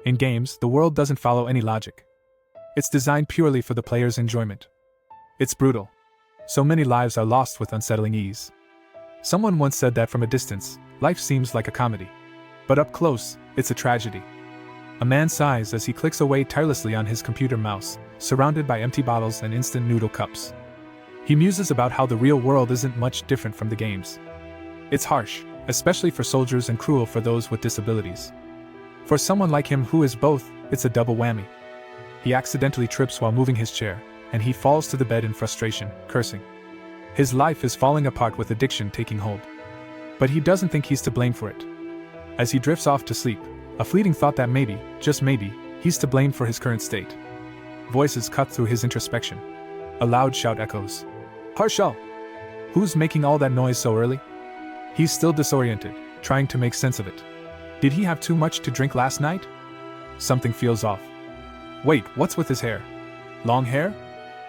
In games, the world doesn't follow any logic. It's designed purely for the player's enjoyment. It's brutal. So many lives are lost with unsettling ease. Someone once said that from a distance, life seems like a comedy. But up close, it's a tragedy. A man sighs as he clicks away tirelessly on his computer mouse, surrounded by empty bottles and instant noodle cups. He muses about how the real world isn't much different from the games. It's harsh, especially for soldiers, and cruel for those with disabilities. For someone like him who is both, it's a double whammy. He accidentally trips while moving his chair, and he falls to the bed in frustration, cursing. His life is falling apart with addiction taking hold. But he doesn't think he's to blame for it. As he drifts off to sleep, a fleeting thought that maybe, just maybe, he's to blame for his current state. Voices cut through his introspection. A loud shout echoes. Harshal! Who's making all that noise so early? He's still disoriented, trying to make sense of it. Did he have too much to drink last night? Something feels off. Wait, what's with his hair? Long hair?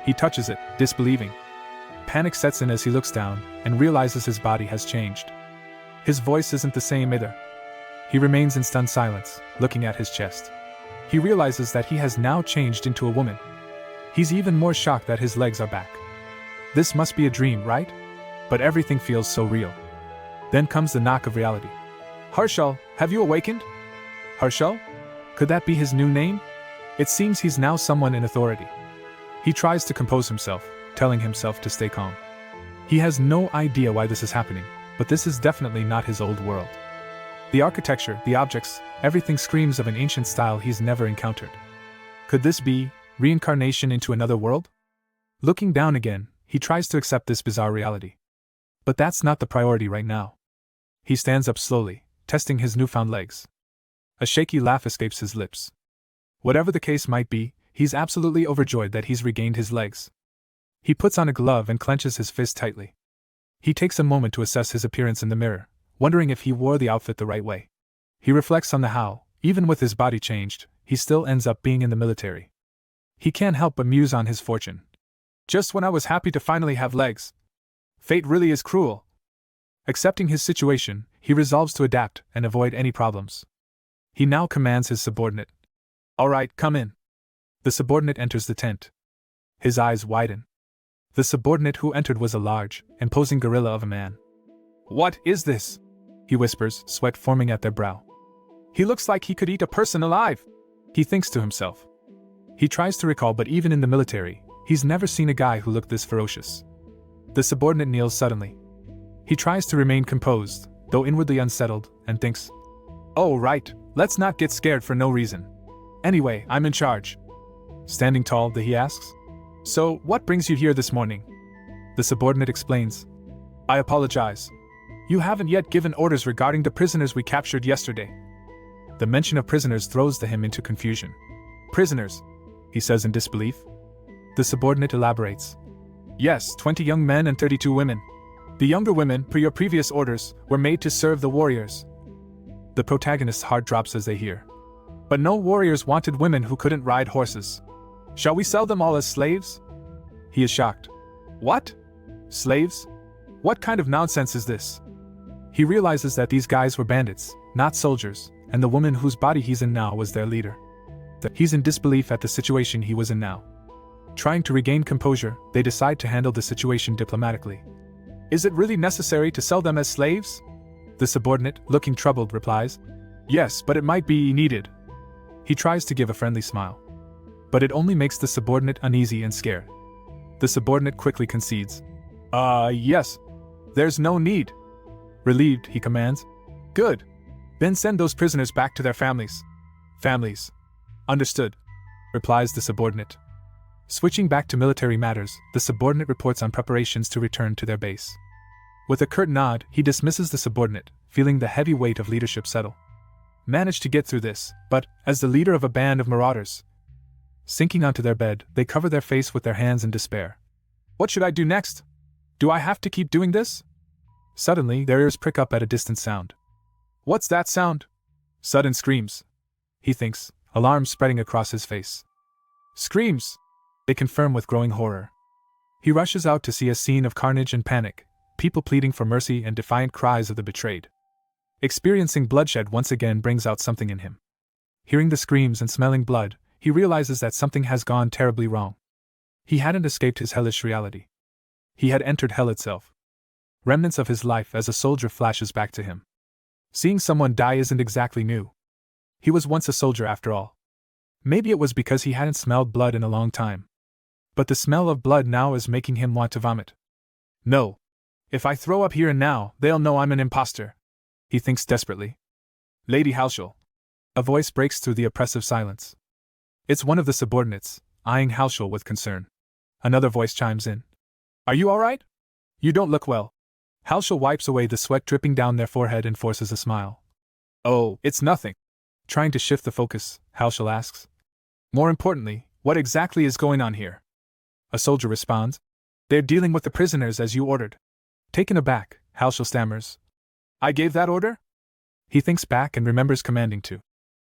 He touches it, disbelieving. Panic sets in as he looks down and realizes his body has changed. His voice isn't the same either. He remains in stunned silence, looking at his chest. He realizes that he has now changed into a woman. He's even more shocked that his legs are back. This must be a dream, right? But everything feels so real. Then comes the knock of reality. Harshal, have you awakened? Harshal? Could that be his new name? It seems he's now someone in authority. He tries to compose himself, telling himself to stay calm. He has no idea why this is happening, but this is definitely not his old world. The architecture, the objects, everything screams of an ancient style he's never encountered. Could this be reincarnation into another world? Looking down again, he tries to accept this bizarre reality. But that's not the priority right now. He stands up slowly, testing his newfound legs. A shaky laugh escapes his lips. Whatever the case might be, he's absolutely overjoyed that he's regained his legs. He puts on a glove and clenches his fist tightly. He takes a moment to assess his appearance in the mirror, wondering if he wore the outfit the right way. He reflects on how, even with his body changed, he still ends up being in the military. He can't help but muse on his fortune. Just when I was happy to finally have legs. Fate really is cruel. Accepting his situation, he resolves to adapt and avoid any problems. He now commands his subordinate. All right, come in. The subordinate enters the tent. His eyes widen. The subordinate who entered was a large, imposing gorilla of a man. What is this? He whispers, sweat forming at their brow. He looks like he could eat a person alive, he thinks to himself. He tries to recall, but even in the military, he's never seen a guy who looked this ferocious. The subordinate kneels suddenly. He tries to remain composed, though inwardly unsettled, and thinks, oh right, let's not get scared for no reason. Anyway, I'm in charge. Standing tall, he asks, so, what brings you here this morning? The subordinate explains, I apologize. You haven't yet given orders regarding the prisoners we captured yesterday. The mention of prisoners throws him into confusion. Prisoners? He says in disbelief. The subordinate elaborates. Yes, 20 young men and 32 women. The younger women, per your previous orders, were made to serve the warriors. The protagonist's heart drops as they hear. But no warriors wanted women who couldn't ride horses. Shall we sell them all as slaves? He is shocked. What? Slaves? What kind of nonsense is this? He realizes that these guys were bandits, not soldiers, and the woman whose body he's in now was their leader. He's in disbelief at the situation he was in now. Trying to regain composure, they decide to handle the situation diplomatically. Is it really necessary to sell them as slaves? The subordinate, looking troubled, replies. Yes, but it might be needed. He tries to give a friendly smile. But it only makes the subordinate uneasy and scared. The subordinate quickly concedes. Yes. There's no need. Relieved, he commands. Good. Then send those prisoners back to their families. Families. Understood, replies the subordinate. Switching back to military matters, the subordinate reports on preparations to return to their base. With a curt nod, he dismisses the subordinate, feeling the heavy weight of leadership settle. Managed to get through this, but, as the leader of a band of marauders, sinking onto their bed, they cover their face with their hands in despair. What should I do next? Do I have to keep doing this? Suddenly, their ears prick up at a distant sound. What's that sound? Sudden screams. He thinks, alarm spreading across his face. Screams! They confirm with growing horror. He rushes out to see a scene of carnage and panic, people pleading for mercy and defiant cries of the betrayed. Experiencing bloodshed once again brings out something in him. Hearing the screams and smelling blood, he realizes that something has gone terribly wrong. He hadn't escaped his hellish reality. He had entered hell itself. Remnants of his life as a soldier flashes back to him. Seeing someone die isn't exactly new. He was once a soldier after all. Maybe it was because he hadn't smelled blood in a long time. But the smell of blood now is making him want to vomit. No. If I throw up here and now, they'll know I'm an imposter. He thinks desperately. Lady Halshul. A voice breaks through the oppressive silence. It's one of the subordinates, eyeing Halshul with concern. Another voice chimes in. Are you all right? You don't look well. Halshul wipes away the sweat dripping down their forehead and forces a smile. Oh, it's nothing. Trying to shift the focus, Halshul asks. More importantly, what exactly is going on here? A soldier responds. They're dealing with the prisoners as you ordered. Taken aback, Halshul stammers. I gave that order? He thinks back and remembers commanding to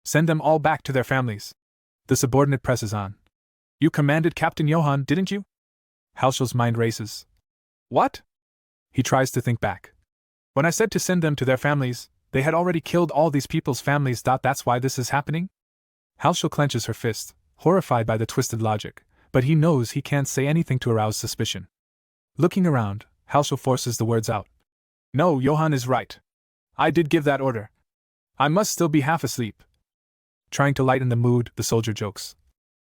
send them all back to their families. The subordinate presses on. You commanded Captain Johann, didn't you? Halshul's mind races. What? He tries to think back. When I said to send them to their families, they had already killed all these people's families. That's why this is happening? Halshul clenches her fist, horrified by the twisted logic, but he knows he can't say anything to arouse suspicion. Looking around, Halshul forces the words out. No, Johann is right. I did give that order. I must still be half asleep. Trying to lighten the mood, the soldier jokes.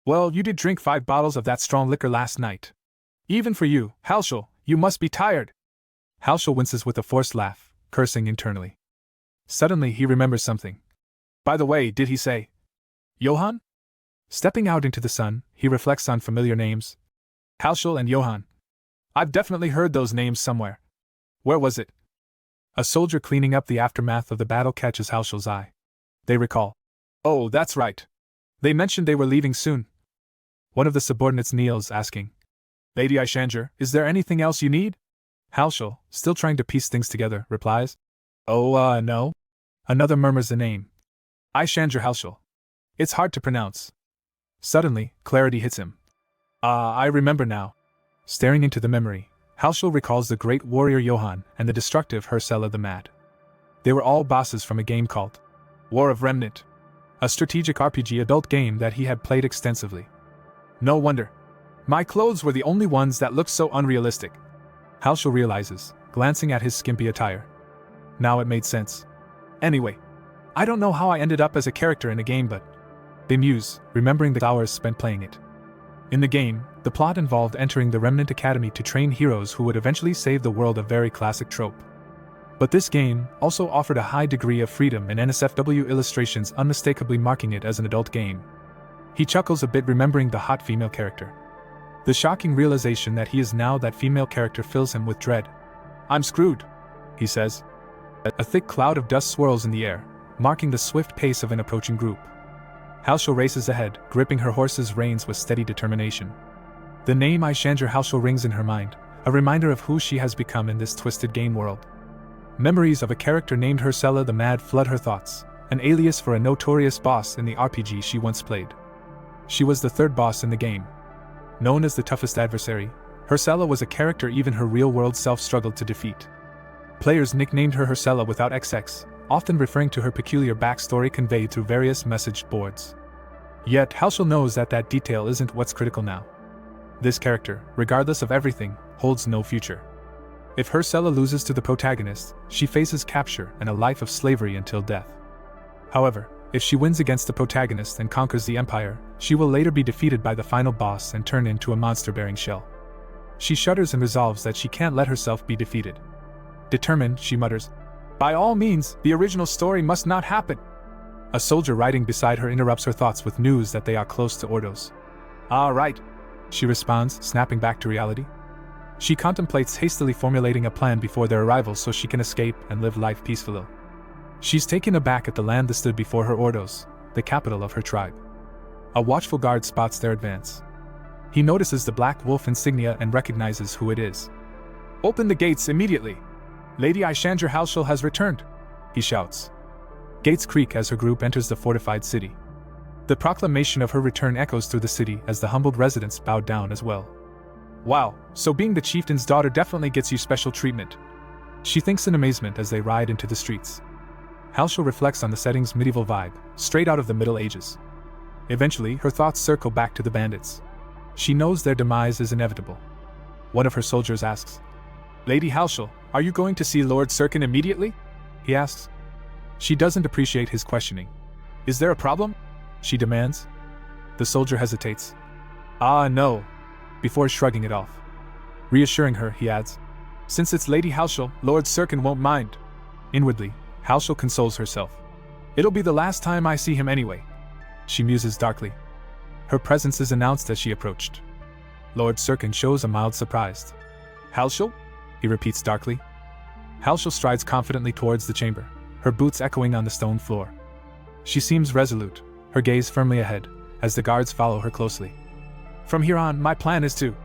Well, you did drink 5 bottles of that strong liquor last night. Even for you, Halshul, you must be tired. Halshul winces with a forced laugh, cursing internally. Suddenly he remembers something. By the way, did he say Johann? Stepping out into the sun, he reflects on familiar names. Halshul and Johann. I've definitely heard those names somewhere. Where was it? A soldier cleaning up the aftermath of the battle catches Halshul's eye. They recall. Oh, that's right. They mentioned they were leaving soon. One of the subordinates kneels, asking. Lady Aishanger, is there anything else you need? Halshul, still trying to piece things together, replies. Oh, no. Another murmurs the name. Aishanger Halshul. It's hard to pronounce. Suddenly, clarity hits him. I remember now. Staring into the memory, Halshul recalls the great warrior Johann and the destructive Ursula the Mad. They were all bosses from a game called War of Remnant, a strategic RPG adult game that he had played extensively. No wonder. My clothes were the only ones that looked so unrealistic. Halshul realizes, glancing at his skimpy attire. Now it made sense. Anyway, I don't know how I ended up as a character in a game, but they muse, remembering the hours spent playing it. In the game, the plot involved entering the Remnant Academy to train heroes who would eventually save the world, a very classic trope. But this game also offered a high degree of freedom, and NSFW illustrations unmistakably marking it as an adult game. He chuckles a bit, remembering the hot female character. The shocking realization that he is now that female character fills him with dread. I'm screwed, he says. A thick cloud of dust swirls in the air, marking the swift pace of an approaching group. Halshul races ahead, gripping her horse's reins with steady determination. The name Aishanger Halshul rings in her mind, a reminder of who she has become in this twisted game world. Memories of a character named Ursula the Mad flood her thoughts, an alias for a notorious boss in the RPG she once played. She was the third boss in the game. Known as the toughest adversary, Ursula was a character even her real-world self struggled to defeat. Players nicknamed her Ursula without XX, often referring to her peculiar backstory conveyed through various message boards. Yet Halshul knows that detail isn't what's critical now. This character, regardless of everything, holds no future. If Ursula loses to the protagonist, she faces capture and a life of slavery until death. However, if she wins against the protagonist and conquers the Empire, she will later be defeated by the final boss and turn into a monster-bearing shell. She shudders and resolves that she can't let herself be defeated. Determined, she mutters, "By all means, the original story must not happen." A soldier riding beside her interrupts her thoughts with news that they are close to Ordos. "Ah, right," she responds, snapping back to reality. She contemplates hastily formulating a plan before their arrival so she can escape and live life peacefully. She's taken aback at the land that stood before her, Ordos, the capital of her tribe. A watchful guard spots their advance. He notices the black wolf insignia and recognizes who it is. "Open the gates immediately! Lady Aishanger Halshul has returned," he shouts. Gates creak as her group enters the fortified city. The proclamation of her return echoes through the city as the humbled residents bow down as well. "Wow, so being the chieftain's daughter definitely gets you special treatment," she thinks in amazement as they ride into the streets. Halshul reflects on the setting's medieval vibe, straight out of the Middle Ages. Eventually, her thoughts circle back to the bandits. She knows their demise is inevitable. One of her soldiers asks, "Lady Halshul, are you going to see Lord Sirkin immediately?" he asks. She doesn't appreciate his questioning. "Is there a problem?" she demands. The soldier hesitates. "Ah, no," before shrugging it off. Reassuring her, he adds, "Since it's Lady Halshul, Lord Sirkin won't mind." Inwardly, Halshul consoles herself. "It'll be the last time I see him anyway," she muses darkly. Her presence is announced as she approached. Lord Sirkin shows a mild surprise. "Halshul?" he repeats darkly. Halshul strides confidently towards the chamber, her boots echoing on the stone floor. She seems resolute, her gaze firmly ahead, as the guards follow her closely. "From here on, my plan is to..."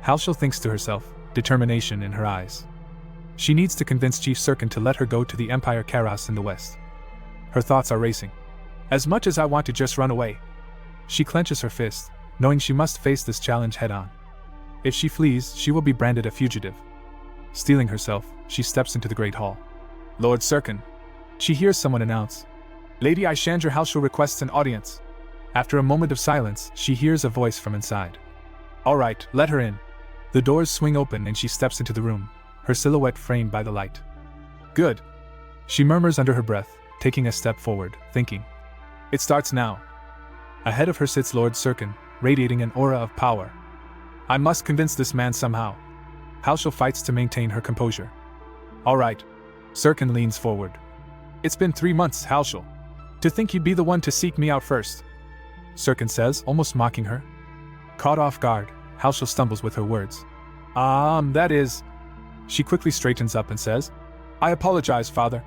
Halshul thinks to herself, determination in her eyes. She needs to convince Chief Sirkin to let her go to the Empire Karas in the west. Her thoughts are racing. As much as I want to just run away. She clenches her fist, knowing she must face this challenge head-on. If she flees, she will be branded a fugitive. Steeling herself, she steps into the Great Hall. "Lord Sirkin." She hears someone announce, "Lady Aishandra Halshul requests an audience." After a moment of silence, she hears a voice from inside. "All right, let her in." The doors swing open and she steps into the room, her silhouette framed by the light. "Good," she murmurs under her breath, taking a step forward, thinking. "It starts now." Ahead of her sits Lord Sirkin, radiating an aura of power. "I must convince this man somehow." Halshul fights to maintain her composure. "All right." Sirkin leans forward. "It's been 3 months, Halshul. To think you'd be the one to seek me out first," Sirkin says, almost mocking her. Caught off guard, Halshul stumbles with her words. That is..." She quickly straightens up and says, "I apologize, father."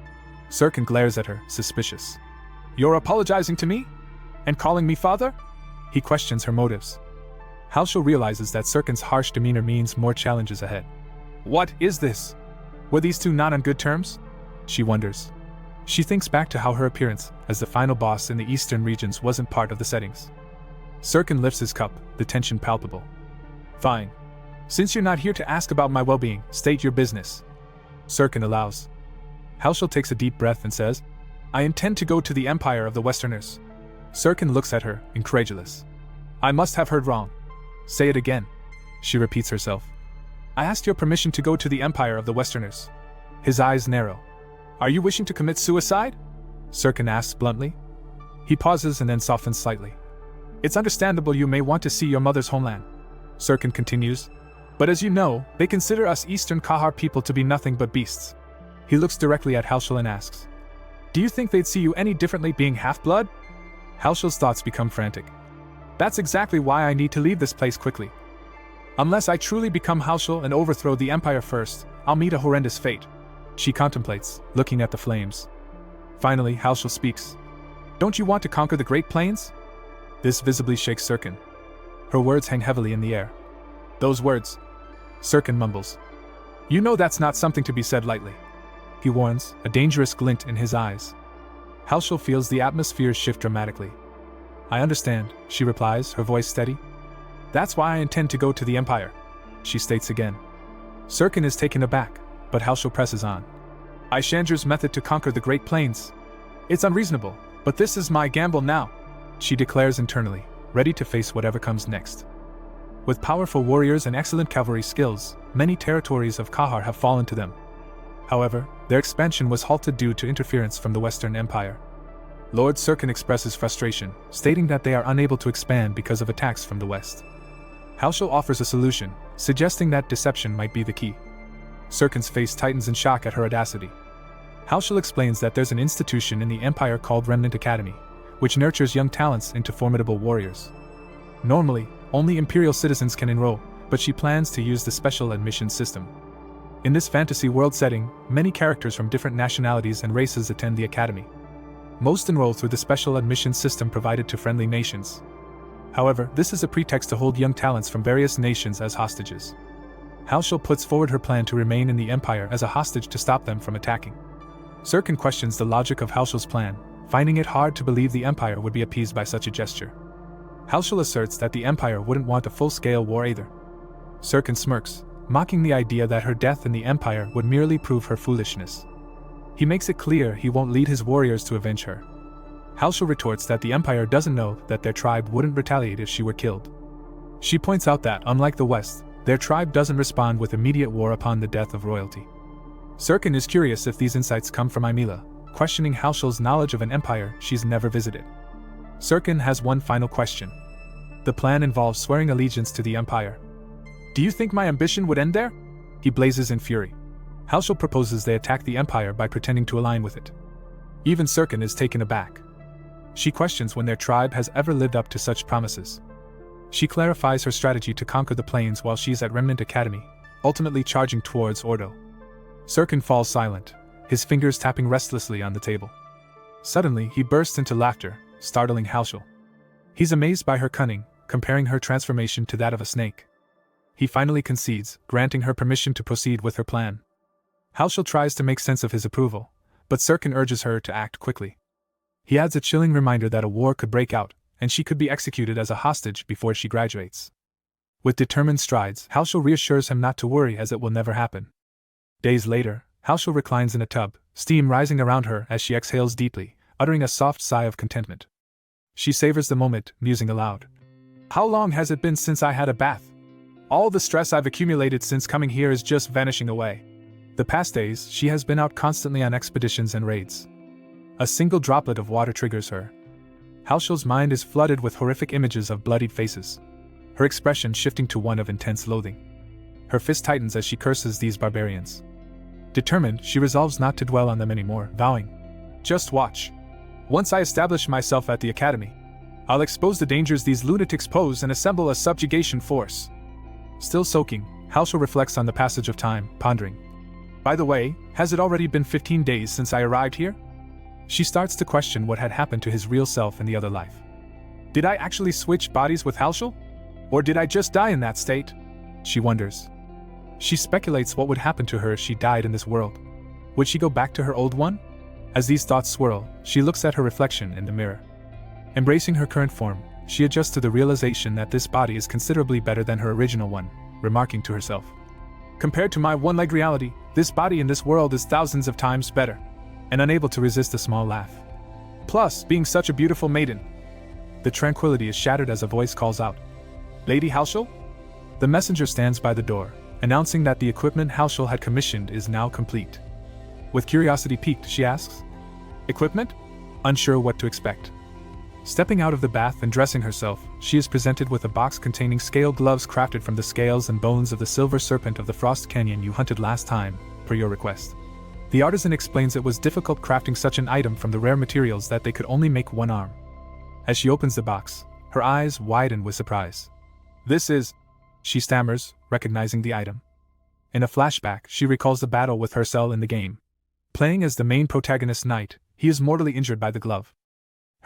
Sirkin glares at her, suspicious. "You're apologizing to me? And calling me father?" He questions her motives. Halshul realizes that Sirkin's harsh demeanor means more challenges ahead. What is this? Were these two not on good terms? She wonders. She thinks back to how her appearance as the final boss in the eastern regions wasn't part of the settings. Sirkin lifts his cup, the tension palpable. "Fine. Since you're not here to ask about my well-being, state your business." Sirkin allows. Halshul takes a deep breath and says, "I intend to go to the Empire of the Westerners." Sirkin looks at her, incredulous. "I must have heard wrong. Say it again." She repeats herself. "I asked your permission to go to the Empire of the Westerners." His eyes narrow. "Are you wishing to commit suicide?" Sirkin asks bluntly. He pauses and then softens slightly. "It's understandable you may want to see your mother's homeland," Sirkin continues. "But as you know, they consider us Eastern Kahar people to be nothing but beasts." He looks directly at Halshul and asks, "Do you think they'd see you any differently being half-blood?" Halshul's thoughts become frantic. "That's exactly why I need to leave this place quickly. Unless I truly become Halshul and overthrow the Empire first, I'll meet a horrendous fate." She contemplates, looking at the flames. Finally, Halshul speaks. "Don't you want to conquer the Great Plains?" This visibly shakes Sirkin. Her words hang heavily in the air. "Those words," Sirkin mumbles. "You know that's not something to be said lightly," he warns, a dangerous glint in his eyes. Halshul feels the atmosphere shift dramatically. "I understand," she replies, her voice steady. "That's why I intend to go to the Empire," she states again. Sirkin is taken aback, but Halshul presses on. "Aishandra's method to conquer the Great Plains. It's unreasonable, but this is my gamble now," she declares internally, ready to face whatever comes next. With powerful warriors and excellent cavalry skills, many territories of Kahar have fallen to them. However, their expansion was halted due to interference from the Western Empire. Lord Sirkin expresses frustration, stating that they are unable to expand because of attacks from the west. Halshul offers a solution, suggesting that deception might be the key. Sirkin's face tightens in shock at her audacity. Halshul explains that there's an institution in the Empire called Remnant Academy, which nurtures young talents into formidable warriors. Normally, only Imperial citizens can enroll, but she plans to use the special admission system. In this fantasy world setting, many characters from different nationalities and races attend the academy. Most enroll through the special admission system provided to friendly nations. However, this is a pretext to hold young talents from various nations as hostages. Halshul puts forward her plan to remain in the Empire as a hostage to stop them from attacking. Sirkin questions the logic of Halshul's plan, finding it hard to believe the Empire would be appeased by such a gesture. Halshul asserts that the Empire wouldn't want a full-scale war either. Sirkin smirks, mocking the idea that her death in the Empire would merely prove her foolishness. He makes it clear he won't lead his warriors to avenge her. Halshul retorts that the Empire doesn't know that their tribe wouldn't retaliate if she were killed. She points out that, unlike the West, their tribe doesn't respond with immediate war upon the death of royalty. Sirkin is curious if these insights come from Ymila, questioning Halshul's knowledge of an empire she's never visited. Sirkin has one final question. The plan involves swearing allegiance to the Empire. Do you think my ambition would end there? He blazes in fury. Halshul proposes they attack the Empire by pretending to align with it. Even Sirkin is taken aback. She questions when their tribe has ever lived up to such promises. She clarifies her strategy to conquer the plains while she's at Remnant Academy, ultimately charging towards Ordo. Sirkin falls silent, his fingers tapping restlessly on the table. Suddenly, he bursts into laughter, startling Halshul. He's amazed by her cunning, comparing her transformation to that of a snake. He finally concedes, granting her permission to proceed with her plan. Halshul tries to make sense of his approval, but Sirkin urges her to act quickly. He adds a chilling reminder that a war could break out, and she could be executed as a hostage before she graduates. With determined strides, Halshul reassures him not to worry as it will never happen. Days later, Halshul reclines in a tub, steam rising around her as she exhales deeply, uttering a soft sigh of contentment. She savors the moment, musing aloud. How long has it been since I had a bath? All the stress I've accumulated since coming here is just vanishing away. The past days, she has been out constantly on expeditions and raids. A single droplet of water triggers her. Halshul's mind is flooded with horrific images of bloodied faces, her expression shifting to one of intense loathing. Her fist tightens as she curses these barbarians. Determined, she resolves not to dwell on them anymore, vowing, "Just watch. Once I establish myself at the academy, I'll expose the dangers these lunatics pose and assemble a subjugation force." Still soaking, Halshul reflects on the passage of time, pondering. By the way, has it already been 15 days since I arrived here? She starts to question what had happened to his real self in the other life. Did I actually switch bodies with Halshul? Or did I just die in that state? She wonders. She speculates what would happen to her if she died in this world. Would she go back to her old one? As these thoughts swirl, she looks at her reflection in the mirror. Embracing her current form, she adjusts to the realization that this body is considerably better than her original one, remarking to herself. Compared to my one-leg reality, this body in this world is thousands of times better, and unable to resist a small laugh. Plus, being such a beautiful maiden. The tranquility is shattered as a voice calls out. Lady Halshul? The messenger stands by the door, announcing that the equipment Halshul had commissioned is now complete. With curiosity piqued, she asks, "Equipment?" Unsure what to expect. Stepping out of the bath and dressing herself, she is presented with a box containing scale gloves crafted from the scales and bones of the silver serpent of the Frost Canyon you hunted last time, per your request. The artisan explains it was difficult crafting such an item from the rare materials that they could only make one arm. As she opens the box, her eyes widen with surprise. "This is," she stammers, recognizing the item. In a flashback, she recalls the battle with Hercel in the game. Playing as the main protagonist knight, he is mortally injured by the glove.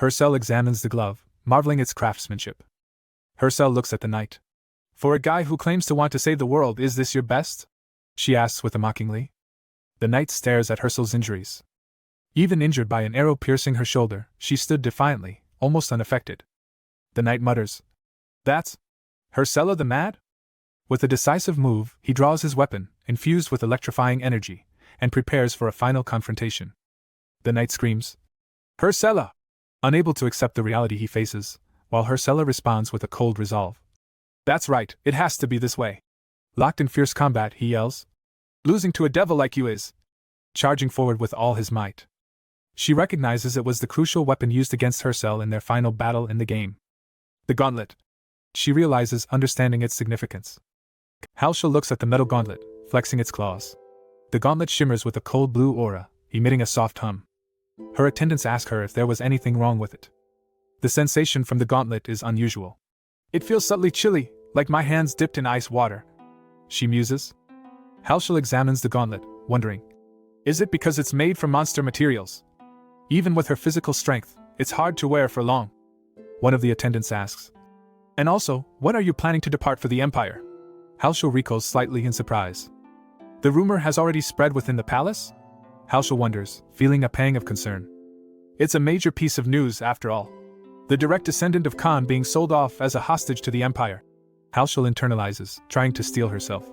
Hercel examines the glove, marveling its craftsmanship. Hercel looks at the knight. "For a guy who claims to want to save the world, is this your best?" she asks with a mockingly. The knight stares at Hercel's injuries. Even injured by an arrow piercing her shoulder, she stood defiantly, almost unaffected. The knight mutters, "That's Hercella the Mad?" With a decisive move, he draws his weapon, infused with electrifying energy, and prepares for a final confrontation. The knight screams, "Hercella!" unable to accept the reality he faces, while Hercella responds with a cold resolve. "That's right, it has to be this way." Locked in fierce combat, he yells, "Losing to a devil like you is," charging forward with all his might. She recognizes it was the crucial weapon used against Hercel in their final battle in the game. The gauntlet. She realizes, understanding its significance. Halshul looks at the metal gauntlet, flexing its claws. The gauntlet shimmers with a cold blue aura, emitting a soft hum. Her attendants ask her if there was anything wrong with it. The sensation from the gauntlet is unusual. "It feels subtly chilly, like my hands dipped in ice water," she muses. Halshul examines the gauntlet, wondering, is it because it's made from monster materials? Even with her physical strength, it's hard to wear for long. One of the attendants asks. "And also, when are you planning to depart for the Empire?" Halshul recoils slightly in surprise. "The rumor has already spread within the palace?" Halshul wonders, feeling a pang of concern. It's a major piece of news, after all. The direct descendant of Khan being sold off as a hostage to the Empire. Halshul internalizes, trying to steel herself.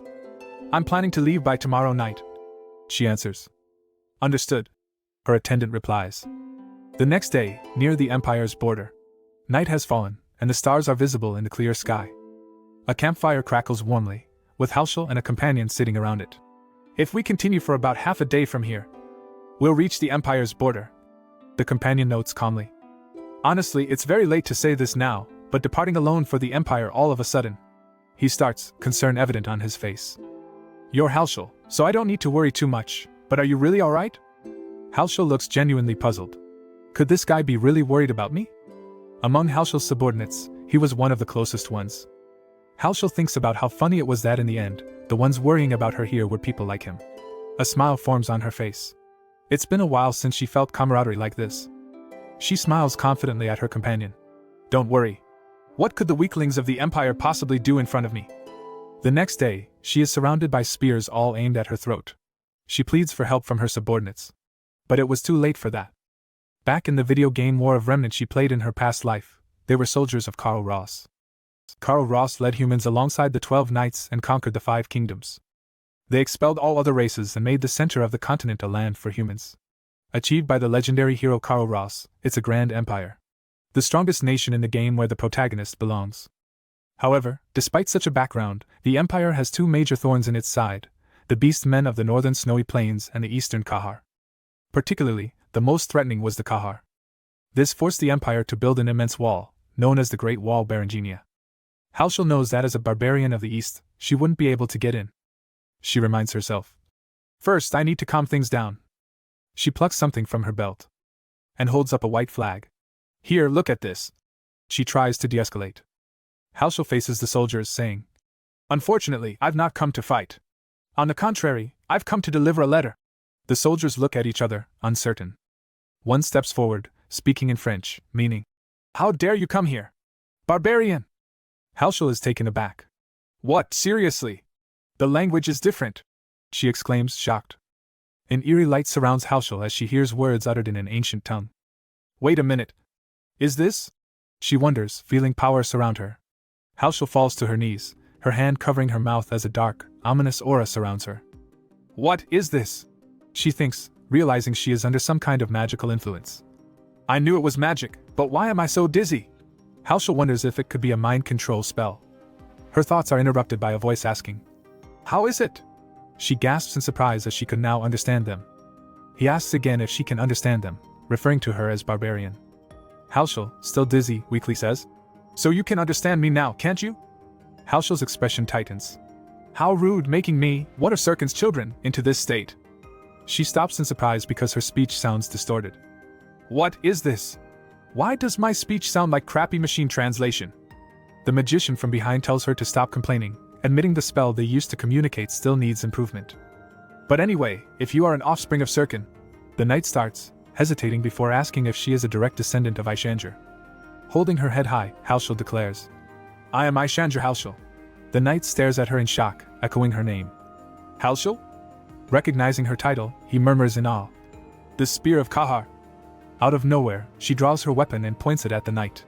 "I'm planning to leave by tomorrow night," she answers. "Understood." her attendant replies. The next day, near the Empire's border, night has fallen, and the stars are visible in the clear sky. A campfire crackles warmly, with Halshel and a companion sitting around it. If we continue for about half a day from here, we'll reach the Empire's border, the companion notes calmly. Honestly, it's very late to say this now, but departing alone for the Empire all of a sudden. He starts, concern evident on his face. You're Halshel, so I don't need to worry too much, but are you really alright? Halshel looks genuinely puzzled. Could this guy be really worried about me? Among Halshel's subordinates, he was one of the closest ones. Halshel thinks about how funny it was that in the end, the ones worrying about her here were people like him. A smile forms on her face. It's been a while since she felt camaraderie like this. She smiles confidently at her companion. Don't worry. What could the weaklings of the Empire possibly do in front of me? The next day, she is surrounded by spears all aimed at her throat. She pleads for help from her subordinates. But it was too late for that. Back in the video game War of Remnant she played in her past life, they were soldiers of Karl Ross. Karl Ross led humans alongside the 12 Knights and conquered the 5 kingdoms. They expelled all other races and made the center of the continent a land for humans. Achieved by the legendary hero Karl Ross, it's a grand empire. The strongest nation in the game where the protagonist belongs. However, despite such a background, the empire has 2 major thorns in its side, the beast men of the northern snowy plains and the eastern Kahar. Particularly, the most threatening was the Kahar. This forced the empire to build an immense wall, known as the Great Wall Berengenia. Halshel knows that as a barbarian of the east, she wouldn't be able to get in. She reminds herself. First, I need to calm things down. She plucks something from her belt and holds up a white flag. Here, look at this. She tries to de-escalate. Halshel faces the soldiers, saying, Unfortunately, I've not come to fight. On the contrary, I've come to deliver a letter. The soldiers look at each other, uncertain. One steps forward, speaking in French, meaning, How dare you come here? Barbarian! Halshel is taken aback. What, seriously? The language is different, she exclaims, shocked. An eerie light surrounds Halshel as she hears words uttered in an ancient tongue. Wait a minute. Is this? She wonders, feeling power surround her. Halshel falls to her knees, her hand covering her mouth as a dark, ominous aura surrounds her. What is this? She thinks, realizing she is under some kind of magical influence. I knew it was magic, but why am I so dizzy? Halshel wonders if it could be a mind control spell. Her thoughts are interrupted by a voice asking, How is it? She gasps in surprise as she could now understand them. He asks again if she can understand them, referring to her as barbarian. Halshel, still dizzy, weakly says, So you can understand me now, can't you? Halshel's expression tightens. How rude, making me, one of Sirkin's children, into this state. She stops in surprise because her speech sounds distorted. What is this? Why does my speech sound like crappy machine translation? The magician from behind tells her to stop complaining, admitting the spell they used to communicate still needs improvement. But anyway, if you are an offspring of Sirkin, the knight starts, hesitating before asking if she is a direct descendant of Ishanger. Holding her head high, Halshel declares, I am Ishanger Halshel. The knight stares at her in shock, echoing her name. Halshel? Recognizing her title, he murmurs in awe. The Spear of Kahar. Out of nowhere, she draws her weapon and points it at the knight.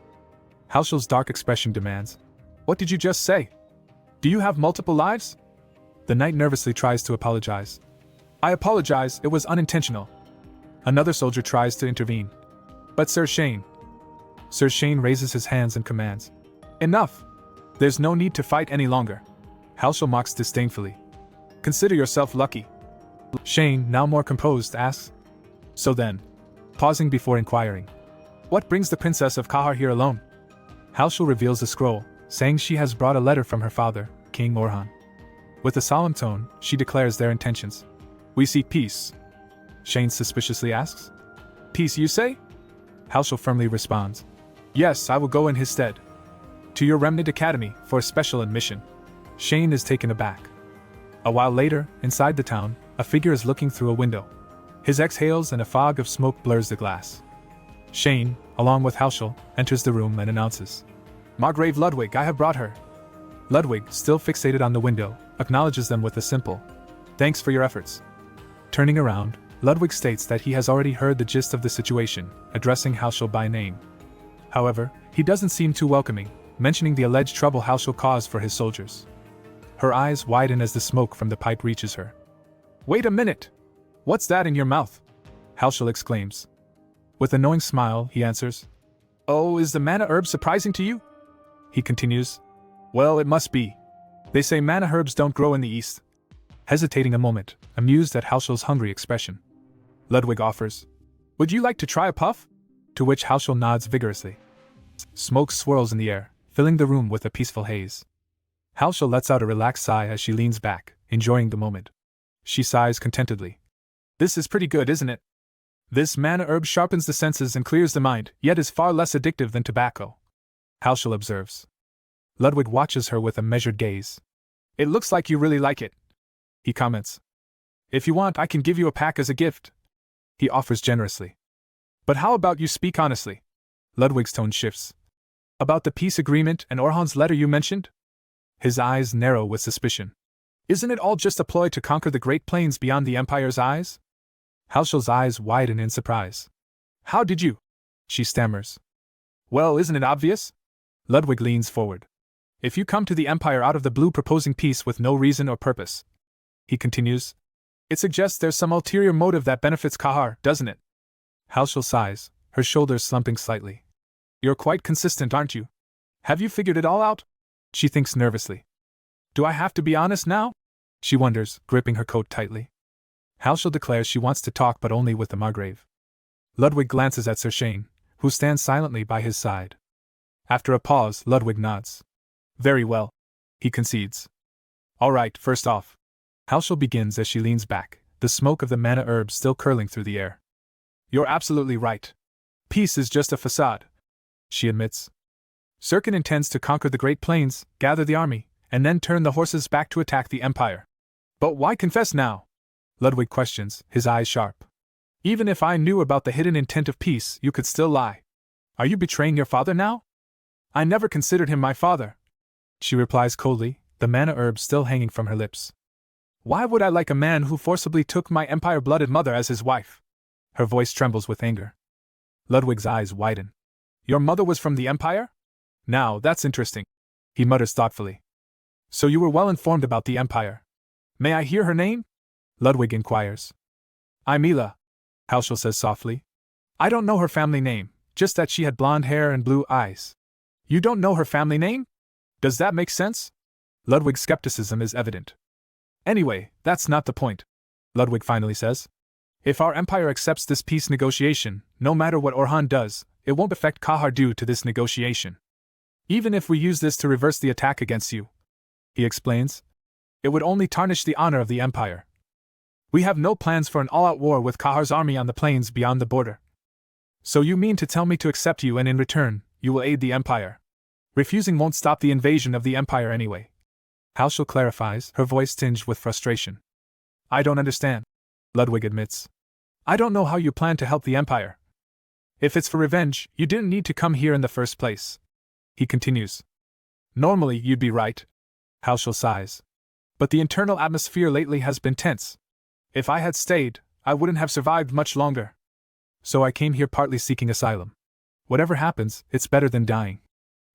Halshel's dark expression demands, What did you just say? Do you have multiple lives? The knight nervously tries to apologize. I apologize, it was unintentional. Another soldier tries to intervene. But Sir Shane. Sir Shane raises his hands and commands, Enough! There's no need to fight any longer. Halshel mocks disdainfully. Consider yourself lucky. Shane, now more composed, asks, So then? Pausing before inquiring, What brings the Princess of Kahar here alone? Halshel reveals a scroll, saying she has brought a letter from her father, King Orhan. With a solemn tone, she declares their intentions. We seek peace. Shane suspiciously asks, Peace, you say? Halshel firmly responds, Yes, I will go in his stead. To your Remnant Academy, for a special admission. Shane is taken aback. A while later, inside the town, a figure is looking through a window. His exhales and a fog of smoke blurs the glass. Shane, along with Halshel, enters the room and announces, Margrave Ludwig, I have brought her. Ludwig, still fixated on the window, acknowledges them with a simple, Thanks for your efforts. Turning around, Ludwig states that he has already heard the gist of the situation, addressing Halshel by name. However, he doesn't seem too welcoming, mentioning the alleged trouble Halshel caused for his soldiers. Her eyes widen as the smoke from the pipe reaches her. Wait a minute! What's that in your mouth? Halshul exclaims. With a knowing smile, he answers. Oh, is the mana herb surprising to you? He continues. Well, it must be. They say mana herbs don't grow in the east. Hesitating a moment, amused at Halshul's hungry expression, Ludwig offers. Would you like to try a puff? To which Halshul nods vigorously. Smoke swirls in the air, filling the room with a peaceful haze. Halshul lets out a relaxed sigh as she leans back, enjoying the moment. She sighs contentedly. This is pretty good, isn't it? This mana herb sharpens the senses and clears the mind, yet is far less addictive than tobacco. Halshul observes. Ludwig watches her with a measured gaze. It looks like you really like it. He comments. If you want, I can give you a pack as a gift. He offers generously. But how about you speak honestly? Ludwig's tone shifts. About the peace agreement and Orhan's letter you mentioned? His eyes narrow with suspicion. Isn't it all just a ploy to conquer the Great Plains beyond the Empire's eyes? Halshul's eyes widen in surprise. How did you? She stammers. Well, isn't it obvious? Ludwig leans forward. If you come to the Empire out of the blue proposing peace with no reason or purpose, he continues, it suggests there's some ulterior motive that benefits Kahar, doesn't it? Halshul sighs, her shoulders slumping slightly. You're quite consistent, aren't you? Have you figured it all out? She thinks nervously. Do I have to be honest now? She wonders, gripping her coat tightly. Halshul declares she wants to talk but only with the Margrave. Ludwig glances at Sir Shane, who stands silently by his side. After a pause, Ludwig nods. Very well. He concedes. All right, first off. Halshul begins as she leans back, the smoke of the mana herb still curling through the air. You're absolutely right. Peace is just a facade, she admits. Sirkin intends to conquer the Great Plains, gather the army, and then turn the horses back to attack the Empire. But why confess now? Ludwig questions, his eyes sharp. Even if I knew about the hidden intent of peace, you could still lie. Are you betraying your father now? I never considered him my father, she replies coldly, the mana herb still hanging from her lips. Why would I like a man who forcibly took my empire-blooded mother as his wife? Her voice trembles with anger. Ludwig's eyes widen. Your mother was from the Empire? Now, that's interesting, he mutters thoughtfully. So you were well informed about the Empire. May I hear her name? Ludwig inquires. Imela, Halshul says softly. I don't know her family name, just that she had blonde hair and blue eyes. You don't know her family name? Does that make sense? Ludwig's skepticism is evident. Anyway, that's not the point, Ludwig finally says. If our empire accepts this peace negotiation, no matter what Orhan does, it won't affect Kahar due to this negotiation. Even if we use this to reverse the attack against you, he explains, it would only tarnish the honor of the empire. We have no plans for an all-out war with Kahar's army on the plains beyond the border. So you mean to tell me to accept you and in return, you will aid the empire? Refusing won't stop the invasion of the empire anyway. Halshul clarifies, her voice tinged with frustration. I don't understand, Ludwig admits. I don't know how you plan to help the empire. If it's for revenge, you didn't need to come here in the first place. He continues. Normally, you'd be right. Halshul sighs. But the internal atmosphere lately has been tense. If I had stayed, I wouldn't have survived much longer. So I came here partly seeking asylum. Whatever happens, it's better than dying.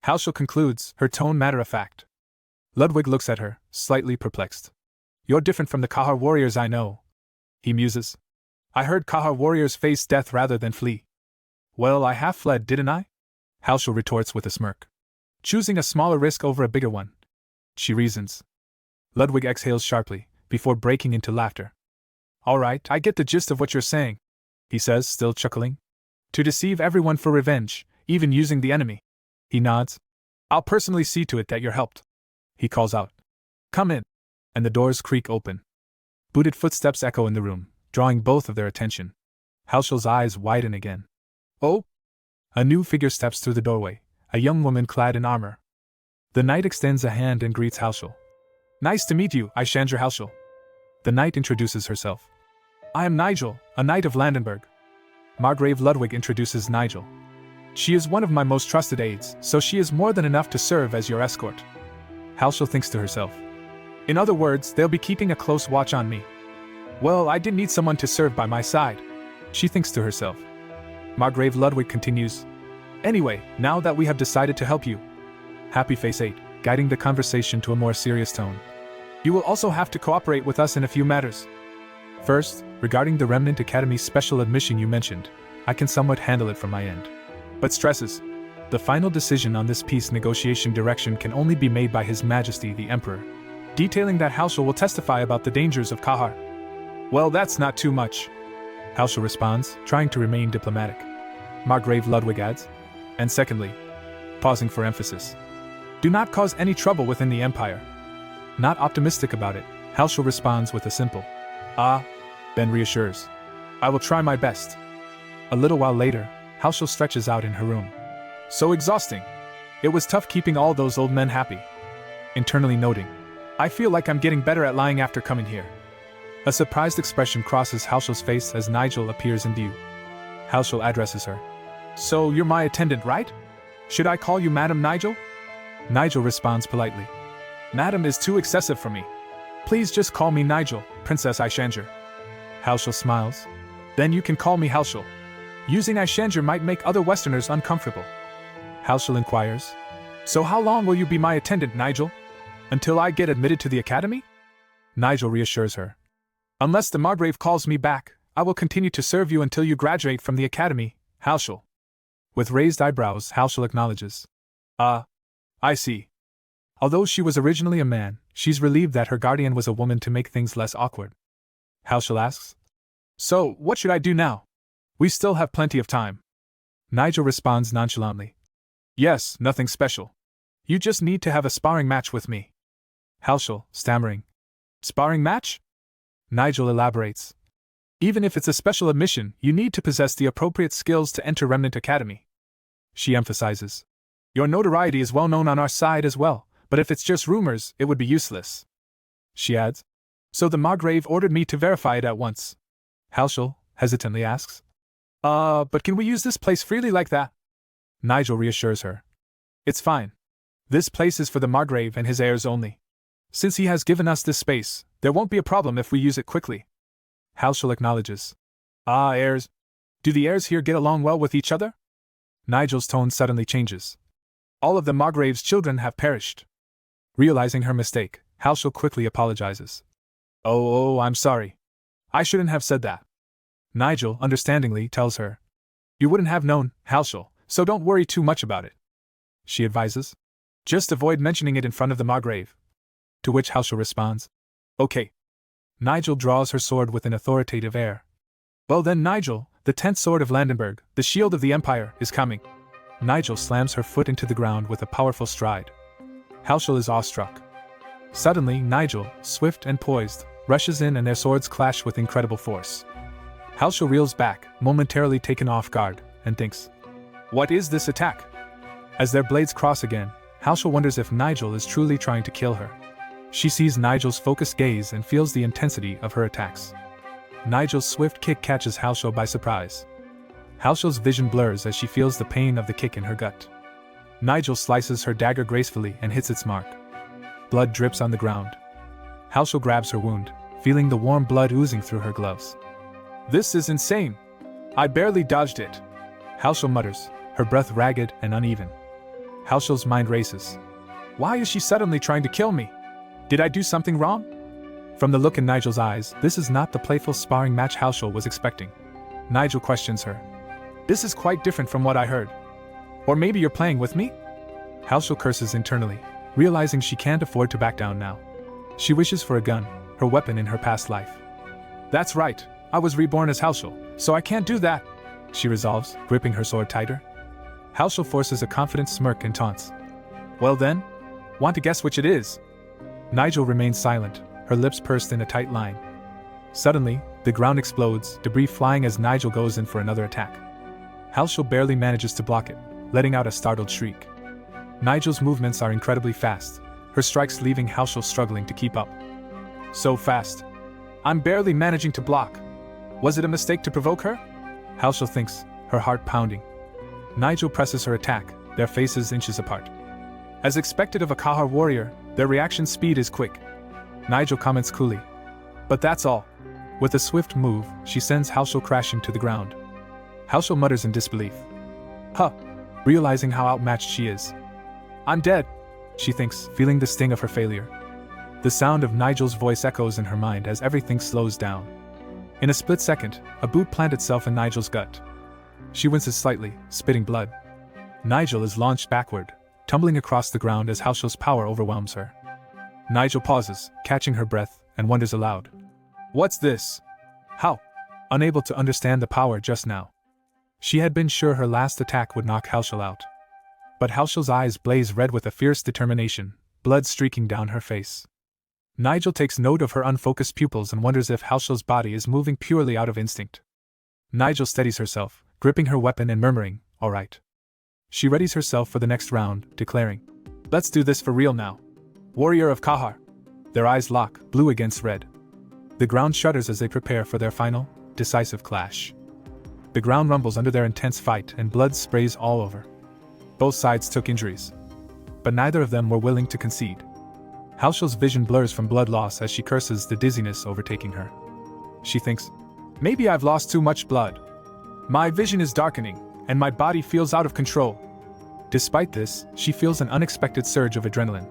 Halshul concludes, her tone matter-of-fact. Ludwig looks at her, slightly perplexed. You're different from the Kahar warriors I know. He muses. I heard Kahar warriors face death rather than flee. Well, I half fled, didn't I? Halshul retorts with a smirk. Choosing a smaller risk over a bigger one. She reasons. Ludwig exhales sharply, before breaking into laughter. All right, I get the gist of what you're saying, he says, still chuckling. To deceive everyone for revenge, even using the enemy. He nods. I'll personally see to it that you're helped. He calls out. Come in. And the doors creak open. Booted footsteps echo in the room, drawing both of their attention. Halshul's eyes widen again. Oh? A new figure steps through the doorway, a young woman clad in armor. The knight extends a hand and greets Halshul. Nice to meet you, Chandra Halshul. The knight introduces herself. I am Nigel, a knight of Landenberg. Margrave Ludwig introduces Nigel. She is one of my most trusted aides, so she is more than enough to serve as your escort. Halshul thinks to herself. In other words, they'll be keeping a close watch on me. Well, I did need someone to serve by my side. She thinks to herself. Margrave Ludwig continues. Anyway, now that we have decided to help you. Happy Face 8, guiding the conversation to a more serious tone. You will also have to cooperate with us in a few matters. First, Regarding the Remnant Academy special admission you mentioned, I can somewhat handle it from my end. But stresses. The final decision on this peace negotiation direction can only be made by His Majesty the Emperor, detailing that Halshul will testify about the dangers of Kahar. Well, that's not too much, Halshul responds, trying to remain diplomatic. Margrave Ludwig adds. And secondly, pausing for emphasis, do not cause any trouble within the Empire. Not optimistic about it, Halshul responds with a simple, ah, then reassures. I will try my best. A little while later, Halshul stretches out in her room. So exhausting. It was tough keeping all those old men happy. Internally noting, I feel like I'm getting better at lying after coming here. A surprised expression crosses Halshul's face as Nigel appears in view. Halshul addresses her. So you're my attendant, right? Should I call you Madam Nigel? Nigel responds politely. Madam is too excessive for me. Please just call me Nigel, Princess Aishanger. Halshul smiles. Then you can call me Halshul. Using Aishanger might make other Westerners uncomfortable. Halshul inquires. So how long will you be my attendant, Nigel? Until I get admitted to the academy? Nigel reassures her. Unless the Margrave calls me back, I will continue to serve you until you graduate from the academy, Halshul. With raised eyebrows, Halshul acknowledges. I see. Although she was originally a man, she's relieved that her guardian was a woman to make things less awkward. Halshul asks. So, what should I do now? We still have plenty of time. Nigel responds nonchalantly. Yes, nothing special. You just need to have a sparring match with me. Halshul, stammering. Sparring match? Nigel elaborates. Even if it's a special admission, you need to possess the appropriate skills to enter Remnant Academy. She emphasizes. Your notoriety is well known on our side as well, but if it's just rumors, it would be useless. She adds. So the Margrave ordered me to verify it at once. Halshul hesitantly asks. But can we use this place freely like that? Nigel reassures her. It's fine. This place is for the Margrave and his heirs only. Since he has given us this space, there won't be a problem if we use it quickly. Halshul acknowledges. Heirs. Do the heirs here get along well with each other? Nigel's tone suddenly changes. All of the Margrave's children have perished. Realizing her mistake, Halshul quickly apologizes. Oh, I'm sorry. I shouldn't have said that. Nigel, understandingly, tells her. You wouldn't have known, Halshul, so don't worry too much about it. She advises. Just avoid mentioning it in front of the Margrave. To which Halshul responds. Okay. Nigel draws her sword with an authoritative air. Well then, Nigel, the 10th sword of Landenberg, the shield of the Empire, is coming. Nigel slams her foot into the ground with a powerful stride. Halshul is awestruck. Suddenly, Nigel, swift and poised, rushes in and their swords clash with incredible force. Halshul reels back, momentarily taken off guard, and thinks, what is this attack? As their blades cross again, Halshul wonders if Nigel is truly trying to kill her. She sees Nigel's focused gaze and feels the intensity of her attacks. Nigel's swift kick catches Halshul by surprise. Halshul's vision blurs as she feels the pain of the kick in her gut. Nigel slices her dagger gracefully and hits its mark. Blood drips on the ground. Halshul grabs her wound, feeling the warm blood oozing through her gloves. This is insane. I barely dodged it. Halshul mutters, her breath ragged and uneven. Halshul's mind races. Why is she suddenly trying to kill me? Did I do something wrong? From the look in Nigel's eyes, this is not the playful sparring match Halshul was expecting. Nigel questions her. This is quite different from what I heard. Or maybe you're playing with me? Halshul curses internally, realizing she can't afford to back down now. She wishes for a gun, her weapon in her past life. That's right, I was reborn as Halshul, so I can't do that, she resolves, gripping her sword tighter. Halshul forces a confident smirk and taunts. Well then, want to guess which it is? Nigel remains silent, her lips pursed in a tight line. Suddenly, the ground explodes, debris flying as Nigel goes in for another attack. Halshul barely manages to block it, letting out a startled shriek. Nigel's movements are incredibly fast, her strikes leaving Halshul struggling to keep up. So fast. I'm barely managing to block. Was it a mistake to provoke her? Halshul thinks, her heart pounding. Nigel presses her attack, their faces inches apart. As expected of a Kahar warrior, their reaction speed is quick. Nigel comments coolly. But that's all. With a swift move, she sends Halshul crashing to the ground. Halshul mutters in disbelief. Huh, realizing how outmatched she is. I'm dead, she thinks, feeling the sting of her failure. The sound of Nigel's voice echoes in her mind as everything slows down. In a split second, a boot planted itself in Nigel's gut. She winces slightly, spitting blood. Nigel is launched backward, tumbling across the ground as Haoshel's power overwhelms her. Nigel pauses, catching her breath, and wonders aloud. What's this? How? Unable to understand the power just now. She had been sure her last attack would knock Haoshel out. But Haoshel's eyes blaze red with a fierce determination, blood streaking down her face. Nigel takes note of her unfocused pupils and wonders if Haoshel's body is moving purely out of instinct. Nigel steadies herself, gripping her weapon and murmuring, "All right." She readies herself for the next round, declaring, "Let's do this for real now. Warrior of Kahar." Their eyes lock, blue against red. The ground shudders as they prepare for their final, decisive clash. The ground rumbles under their intense fight and blood sprays all over. Both sides took injuries, but neither of them were willing to concede. Haoshel's vision blurs from blood loss as she curses the dizziness overtaking her. She thinks, "Maybe I've lost too much blood. My vision is darkening, and my body feels out of control." Despite this, she feels an unexpected surge of adrenaline.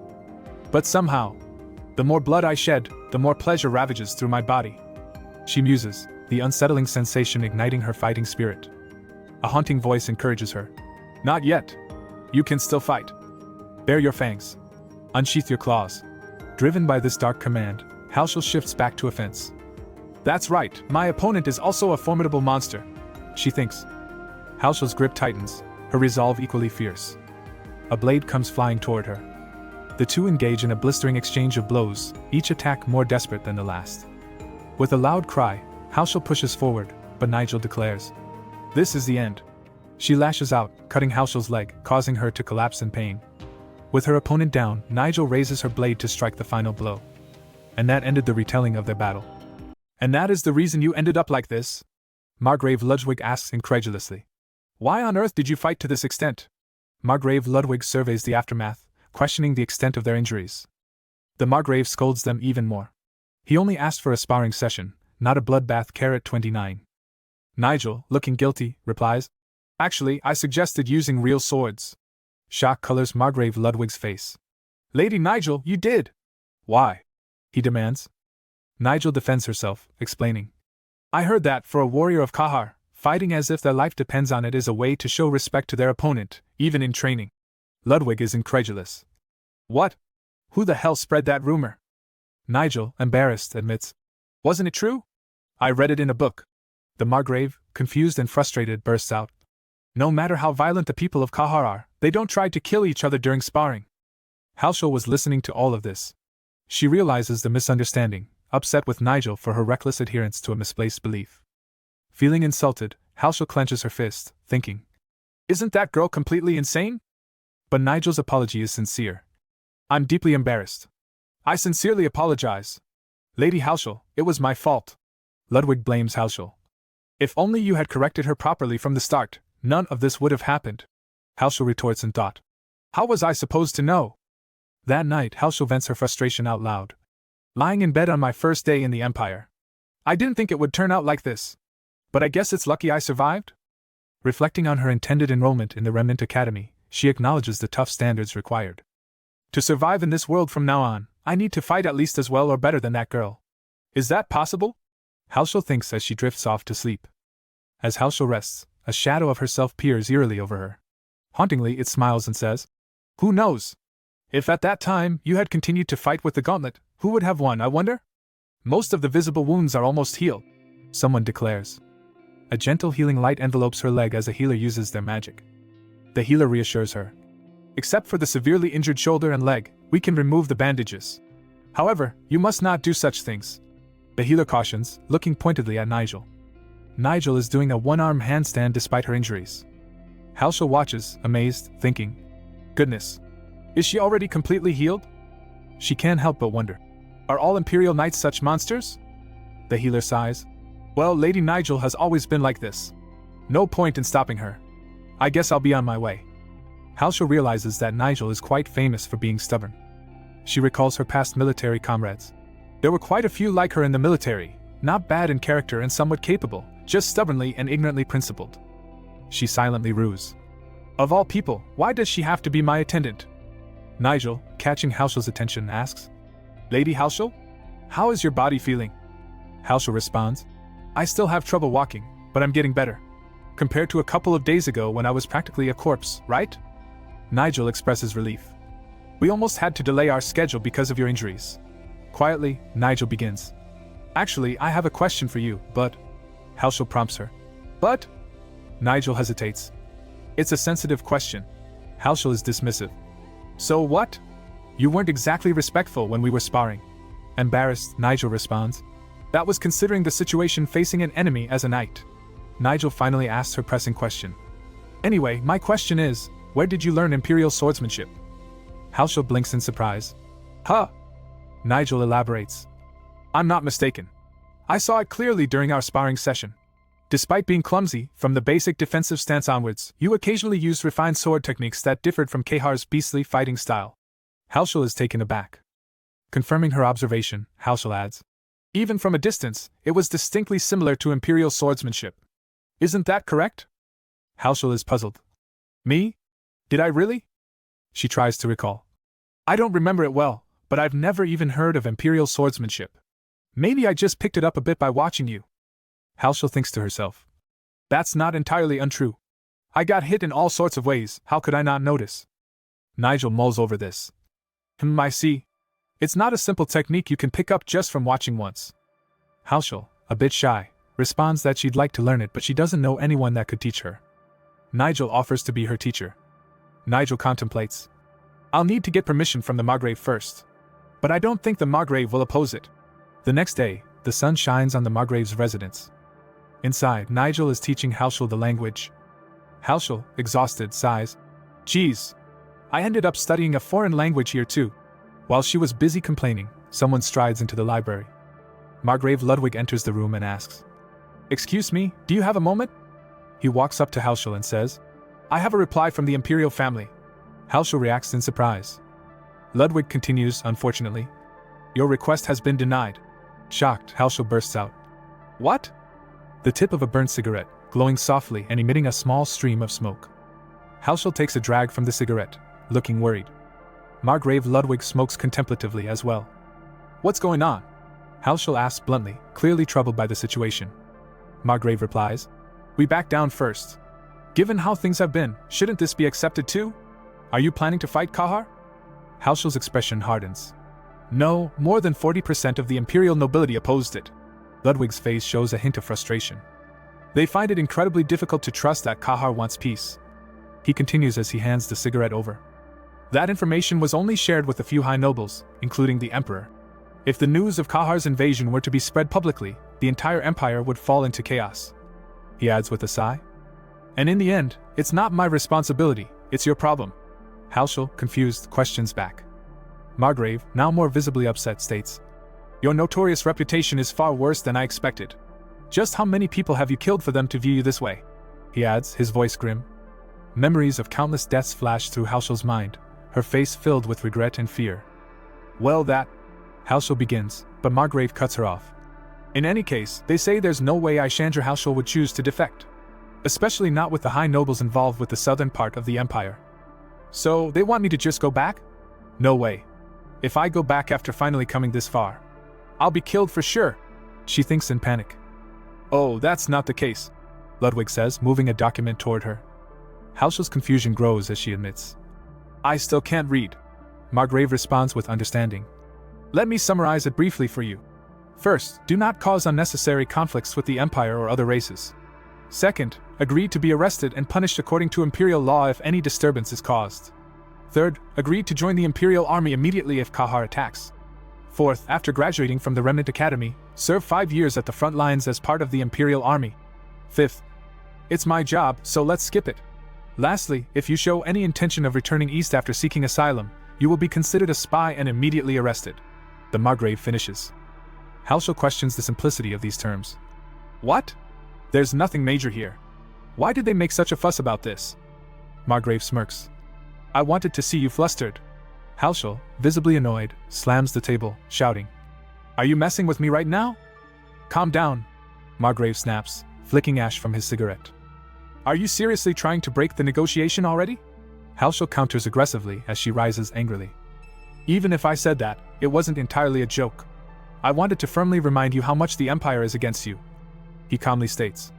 But somehow, the more blood I shed, the more pleasure ravages through my body. She muses, the unsettling sensation igniting her fighting spirit. A haunting voice encourages her. "Not yet. You can still fight. Bare your fangs. Unsheath your claws." Driven by this dark command, Haoshel shifts back to offense. "That's right, my opponent is also a formidable monster," she thinks. Haoshel's grip tightens, her resolve equally fierce. A blade comes flying toward her. The two engage in a blistering exchange of blows, each attack more desperate than the last. With a loud cry, Haoshel pushes forward, but Nigel declares, "This is the end." She lashes out, cutting Haoshel's leg, causing her to collapse in pain. With her opponent down, Nigel raises her blade to strike the final blow. And that ended the retelling of their battle. "And that is the reason you ended up like this?" Margrave Ludwig asks incredulously. "Why on earth did you fight to this extent?" Margrave Ludwig surveys the aftermath, questioning the extent of their injuries. The Margrave scolds them even more. He only asked for a sparring session, not a bloodbath. 29. Nigel, looking guilty, replies, "Actually, I suggested using real swords." Shock colors Margrave Ludwig's face. "Lady Nigel, you did!" "Why?" he demands. Nigel defends herself, explaining, "I heard that for a warrior of Kahar, fighting as if their life depends on it is a way to show respect to their opponent, even in training." Ludwig is incredulous. "What? Who the hell spread that rumor?" Nigel, embarrassed, admits, "Wasn't it true? I read it in a book." The Margrave, confused and frustrated, bursts out, "No matter how violent the people of Kahar are, they don't try to kill each other during sparring." Haoshel was listening to all of this. She realizes the misunderstanding, upset with Nigel for her reckless adherence to a misplaced belief. Feeling insulted, Haoshel clenches her fist, thinking, "Isn't that girl completely insane?" But Nigel's apology is sincere. "I'm deeply embarrassed. I sincerely apologize. Lady Haoshel, it was my fault." Ludwig blames Haoshel. "If only you had corrected her properly from the start, none of this would have happened." Haoshel retorts in thought. "How was I supposed to know?" That night, Haoshel vents her frustration out loud. "Lying in bed on my first day in the Empire. I didn't think it would turn out like this. But I guess it's lucky I survived?" Reflecting on her intended enrollment in the Remnant Academy, she acknowledges the tough standards required. "To survive in this world from now on, I need to fight at least as well or better than that girl. Is that possible?" Haoshel thinks as she drifts off to sleep. As Haoshel rests, a shadow of herself peers eerily over her. Hauntingly, it smiles and says, "Who knows? If at that time you had continued to fight with the gauntlet, who would have won, I wonder? Most of the visible wounds are almost healed," someone declares. A gentle healing light envelopes her leg as a healer uses their magic. The healer reassures her. "Except for the severely injured shoulder and leg, we can remove the bandages. However, you must not do such things." The healer cautions, looking pointedly at Nigel. Nigel is doing a one-arm handstand despite her injuries. Haoshel watches, amazed, thinking, "Goodness. Is she already completely healed?" She can't help but wonder. Are all Imperial Knights such monsters? The healer sighs. "Well, Lady Nigel has always been like this. No point in stopping her. I guess I'll be on my way." Haoshel realizes that Nigel is quite famous for being stubborn. She recalls her past military comrades. There were quite a few like her in the military, not bad in character and somewhat capable, just stubbornly and ignorantly principled. She silently rues. "Of all people, why does she have to be my attendant?" Nigel, catching Haoshel's attention, asks, "Lady Haoshel, how is your body feeling?" Haoshel responds, I still have trouble walking, but I'm getting better. Compared to a couple of days ago when I was practically a corpse, right? Nigel expresses relief. We almost had to delay our schedule because of your injuries. Quietly, Nigel begins. Actually, I have a question for you, but... Halshel prompts her. But? Nigel hesitates. It's a sensitive question. Halshel is dismissive. So what? You weren't exactly respectful when we were sparring. Embarrassed, Nigel responds. That was considering the situation facing an enemy as a knight. Nigel finally asks her pressing question. Anyway, my question is, where did you learn Imperial swordsmanship? Halshel blinks in surprise. Huh? Nigel elaborates. I'm not mistaken. I saw it clearly during our sparring session. Despite being clumsy, from the basic defensive stance onwards, you occasionally used refined sword techniques that differed from Kahar's beastly fighting style. Halshel is taken aback. Confirming her observation, Halshel adds. Even from a distance, it was distinctly similar to Imperial swordsmanship. Isn't that correct? Halshel is puzzled. Me? Did I really? She tries to recall. I don't remember it well, but I've never even heard of Imperial swordsmanship. Maybe I just picked it up a bit by watching you. Halshel thinks to herself. That's not entirely untrue. I got hit in all sorts of ways, how could I not notice? Nigel mulls over this. I see. It's not a simple technique you can pick up just from watching once. Halshel, a bit shy, responds that she'd like to learn it but she doesn't know anyone that could teach her. Nigel offers to be her teacher. Nigel contemplates. I'll need to get permission from the Margrave first. But I don't think the Margrave will oppose it. The next day, the sun shines on the Margrave's residence. Inside, Nigel is teaching Halshel the language. Halshel, exhausted, sighs. Geez. I ended up studying a foreign language here too. While she was busy complaining, someone strides into the library. Margrave Ludwig enters the room and asks. Excuse me, do you have a moment? He walks up to Halshel and says, I have a reply from the Imperial family. Halshel reacts in surprise. Ludwig continues, unfortunately. Your request has been denied. Shocked, Halshel bursts out. What? The tip of a burnt cigarette, glowing softly and emitting a small stream of smoke. Halshel takes a drag from the cigarette, looking worried. Margrave Ludwig smokes contemplatively as well. What's going on? Halshel asks bluntly, clearly troubled by the situation. Margrave replies, We back down first. Given how things have been, shouldn't this be accepted too? Are you planning to fight Kahar? Halshel's expression hardens. No, more than 40% of the Imperial nobility opposed it. Ludwig's face shows a hint of frustration. They find it incredibly difficult to trust that Kahar wants peace. He continues as he hands the cigarette over. That information was only shared with a few high nobles, including the Emperor. If the news of Kahar's invasion were to be spread publicly, the entire empire would fall into chaos. He adds with a sigh. And in the end, it's not my responsibility, it's your problem. Halshel, confused, questions back. Margrave, now more visibly upset, states, Your notorious reputation is far worse than I expected. Just how many people have you killed for them to view you this way? He adds, his voice grim. Memories of countless deaths flash through Halshel's mind, her face filled with regret and fear. Well, that... Halshel begins, but Margrave cuts her off. In any case, they say there's no way Ishandra Halshel would choose to defect. Especially not with the high nobles involved with the southern part of the empire. So, they want me to just go back? No way. If I go back after finally coming this far, I'll be killed for sure, she thinks in panic. Oh, that's not the case, Ludwig says, moving a document toward her. Halshel's confusion grows as she admits. I still can't read. Margrave responds with understanding. Let me summarize it briefly for you. First, do not cause unnecessary conflicts with the Empire or other races. Second, agree to be arrested and punished according to Imperial law if any disturbance is caused. Third, agree to join the Imperial Army immediately if Kahar attacks. Fourth, after graduating from the Remnant Academy, serve 5 years at the front lines as part of the Imperial Army. Fifth, it's my job, so let's skip it. Lastly, if you show any intention of returning east after seeking asylum, you will be considered a spy and immediately arrested. The Margrave finishes. Halshel questions the simplicity of these terms. What? There's nothing major here. Why did they make such a fuss about this? Margrave smirks. I wanted to see you flustered. Halshel, visibly annoyed, slams the table, shouting. Are you messing with me right now? Calm down, Margrave snaps, flicking ash from his cigarette. Are you seriously trying to break the negotiation already? Halshel counters aggressively as she rises angrily. Even if I said that, it wasn't entirely a joke. I wanted to firmly remind you how much the Empire is against you. he calmly states.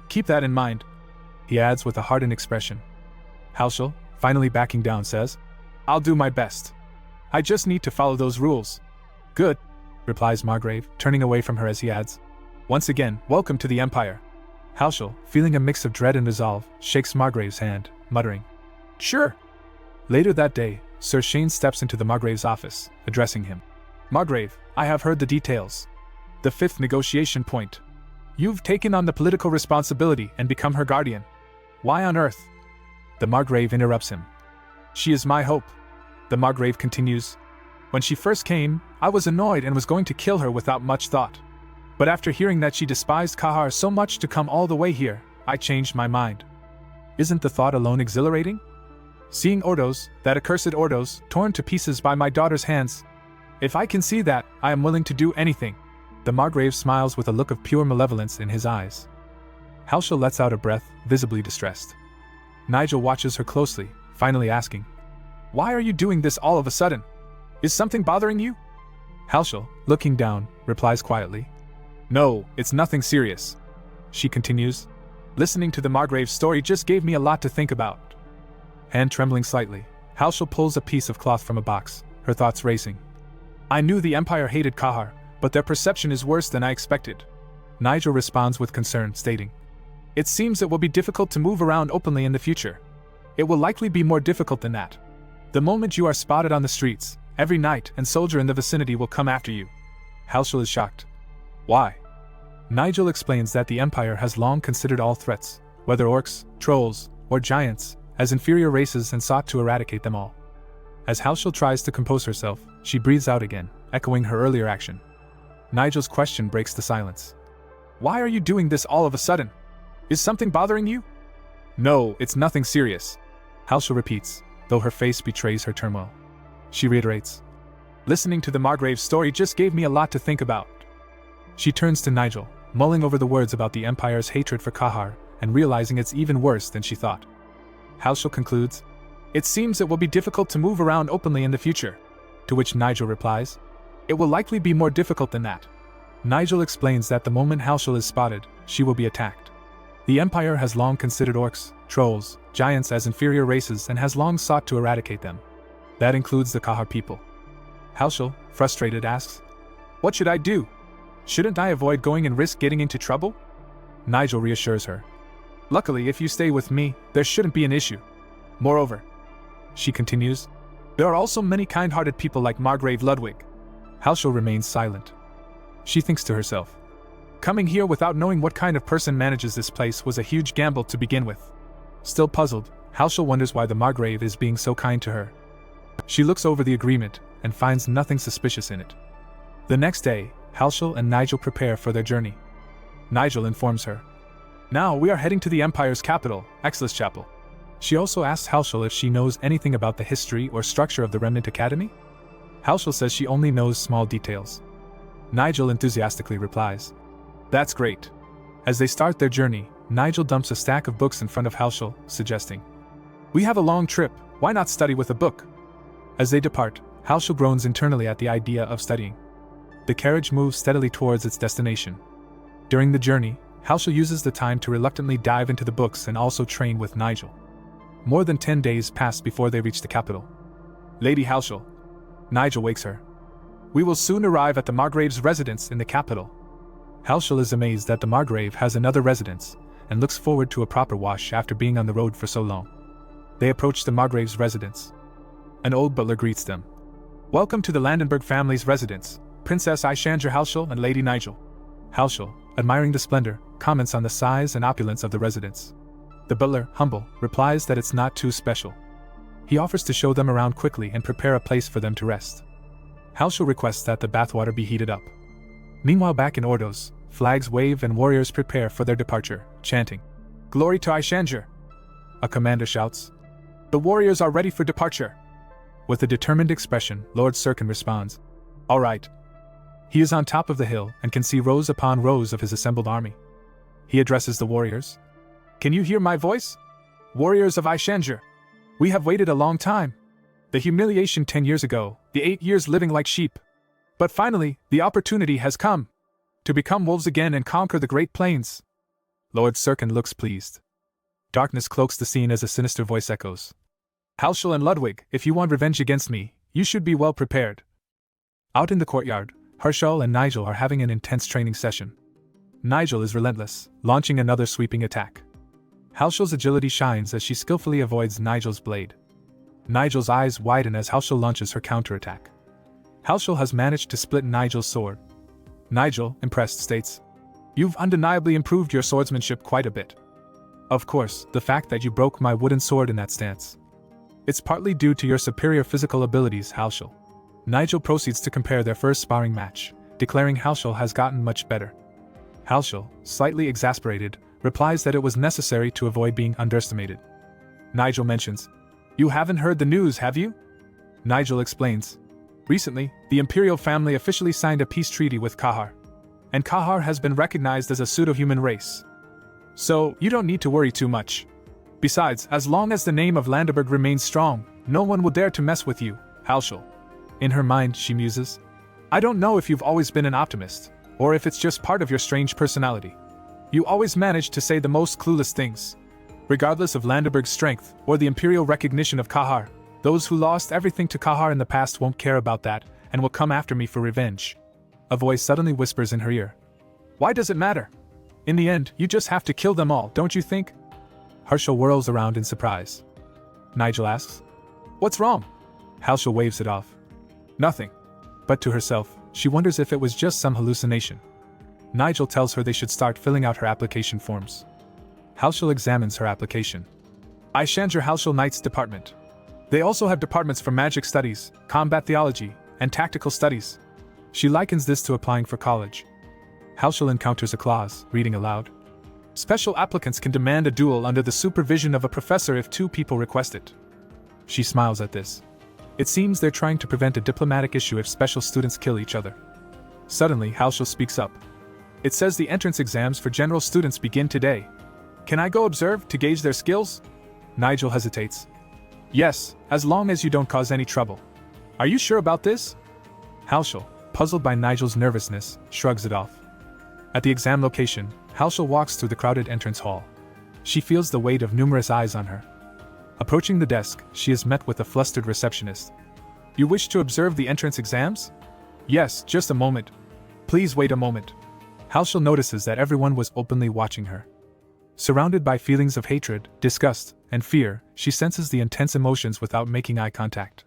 Keep that in mind, he adds with a hardened expression. Halshul, finally backing down, says, I'll do my best. I just need to follow those rules. Good, replies Margrave, turning away from her as he adds, Once again, welcome to the Empire. Halshul, feeling a mix of dread and resolve, shakes Margrave's hand, muttering, Sure. Later that day, Sir Shane steps into the Margrave's office, addressing him. Margrave, I have heard the details. The 5th negotiation point. You've taken on the political responsibility and become her guardian. Why on earth? The Margrave interrupts him. She is my hope. The Margrave continues. When she first came, I was annoyed and was going to kill her without much thought. But after hearing that she despised Kahar so much to come all the way here, I changed my mind. Isn't the thought alone exhilarating? Seeing Ordos, that accursed Ordos, torn to pieces by my daughter's hands. If I can see that, I am willing to do anything. The Margrave smiles with a look of pure malevolence in his eyes. Halshul lets out a breath, visibly distressed. Nigel watches her closely, finally asking, Why are you doing this all of a sudden? Is something bothering you? Halshul, looking down, replies quietly, No, it's nothing serious. She continues, Listening to the Margrave's story just gave me a lot to think about. Hand trembling slightly, Halshul pulls a piece of cloth from a box, her thoughts racing. I knew the Empire hated Kahar, but their perception is worse than I expected. Nigel responds with concern, stating, It seems it will be difficult to move around openly in the future. It will likely be more difficult than that. The moment you are spotted on the streets, every knight and soldier in the vicinity will come after you. Halshul is shocked. Why? Nigel explains that the Empire has long considered all threats, whether orcs, trolls, or giants, as inferior races and sought to eradicate them all. As Halshul tries to compose herself, she breathes out again, echoing her earlier action. Nigel's question breaks the silence. Why are you doing this all of a sudden? Is something bothering you? No, it's nothing serious, Halshul repeats, though her face betrays her turmoil. She reiterates, Listening to the Margrave's story just gave me a lot to think about. She turns to Nigel, mulling over the words about the Empire's hatred for Kahar, and realizing it's even worse than she thought. Halshul concludes, It seems it will be difficult to move around openly in the future. To which Nigel replies, It will likely be more difficult than that. Nigel explains that the moment Halshul is spotted, she will be attacked. The Empire has long considered orcs, trolls, giants as inferior races and has long sought to eradicate them. That includes the Kahar people. Halshul, frustrated, asks, What should I do? Shouldn't I avoid going and risk getting into trouble? Nigel reassures her. Luckily, if you stay with me, there shouldn't be an issue. Moreover, she continues, there are also many kind-hearted people like Margrave Ludwig. Halshul remains silent. She thinks to herself, coming here without knowing what kind of person manages this place was a huge gamble to begin with. Still puzzled, Halshul wonders why the Margrave is being so kind to her. She looks over the agreement and finds nothing suspicious in it. The next day, Halshul and Nigel prepare for their journey. Nigel informs her, Now we are heading to the Empire's capital, Exlis Chapel. She also asks Halshul if she knows anything about the history or structure of the Remnant Academy. Halshul says she only knows small details. Nigel enthusiastically replies, That's great. As they start their journey, Nigel dumps a stack of books in front of Halshul, suggesting, We have a long trip, why not study with a book? As they depart, Halshul groans internally at the idea of studying. The carriage moves steadily towards its destination. During the journey, Halshul uses the time to reluctantly dive into the books and also train with Nigel. More than 10 days pass before they reach the capital. Lady Halshul. Nigel wakes her. We will soon arrive at the Margrave's residence in the capital. Halshul is amazed that the Margrave has another residence, and looks forward to a proper wash after being on the road for so long. They approach the Margrave's residence. An old butler greets them. Welcome to the Landenberg family's residence, Princess Aishanger Halshul and Lady Nigel. Halshul, admiring the splendor, comments on the size and opulence of the residence. The butler, humble, replies that it's not too special. He offers to show them around quickly and prepare a place for them to rest. Halshul requests that the bathwater be heated up. Meanwhile, back in Ordos, flags wave and warriors prepare for their departure, chanting, Glory to Aishanger! A commander shouts, The warriors are ready for departure! With a determined expression, Lord Sirkin responds, All right. He is on top of the hill and can see rows upon rows of his assembled army. He addresses the warriors. Can you hear my voice? Warriors of Aishanger! We have waited a long time. The humiliation 10 years ago, the 8 years living like sheep. But finally, the opportunity has come. To become wolves again and conquer the Great Plains. Lord Sirkin looks pleased. Darkness cloaks the scene as a sinister voice echoes. Halshel and Ludwig, if you want revenge against me, you should be well prepared. Out in the courtyard, Herschel and Nigel are having an intense training session. Nigel is relentless, launching another sweeping attack. Halshel's agility shines as she skillfully avoids Nigel's blade. Nigel's eyes widen as Halshel launches her counterattack. Halshel has managed to split Nigel's sword. Nigel, impressed, states, "You've undeniably improved your swordsmanship quite a bit. Of course, the fact that you broke my wooden sword in that stance. It's partly due to your superior physical abilities, Halshel." Nigel proceeds to compare their first sparring match, declaring Halshel has gotten much better. Halshel, slightly exasperated, replies that it was necessary to avoid being underestimated. Nigel mentions, "You haven't heard the news, have you?" Nigel explains, "Recently, the Imperial family officially signed a peace treaty with Kahar. And Kahar has been recognized as a pseudo-human race. So, you don't need to worry too much. Besides, as long as the name of Landaberg remains strong, no one will dare to mess with you, Halshel." In her mind, she muses, "I don't know if you've always been an optimist, or if it's just part of your strange personality. You always manage to say the most clueless things. Regardless of Landaberg's strength, or the imperial recognition of Kahar, those who lost everything to Kahar in the past won't care about that, and will come after me for revenge." A voice suddenly whispers in her ear, "Why does it matter? In the end, you just have to kill them all, don't you think?" Herschel whirls around in surprise. Nigel asks, "What's wrong?" Halshel waves it off. "Nothing." But to herself, she wonders if it was just some hallucination. Nigel tells her they should start filling out her application forms. Halshel examines her application. Ishanger Halshel Knights Department. They also have departments for magic studies, combat theology, and tactical studies. She likens this to applying for college. Halshel encounters a clause, reading aloud. Special applicants can demand a duel under the supervision of a professor if two people request it. She smiles at this. It seems they're trying to prevent a diplomatic issue if special students kill each other. Suddenly, Halshel speaks up. "It says the entrance exams for general students begin today. Can I go observe to gauge their skills?" Nigel hesitates. "Yes, as long as you don't cause any trouble." "Are you sure about this?" Halshel, puzzled by Nigel's nervousness, shrugs it off. At the exam location, Halshel walks through the crowded entrance hall. She feels the weight of numerous eyes on her. Approaching the desk, she is met with a flustered receptionist. "You wish to observe the entrance exams?" "Yes, just a moment." "Please wait a moment." Halshel notices that everyone was openly watching her. Surrounded by feelings of hatred, disgust, and fear, she senses the intense emotions without making eye contact.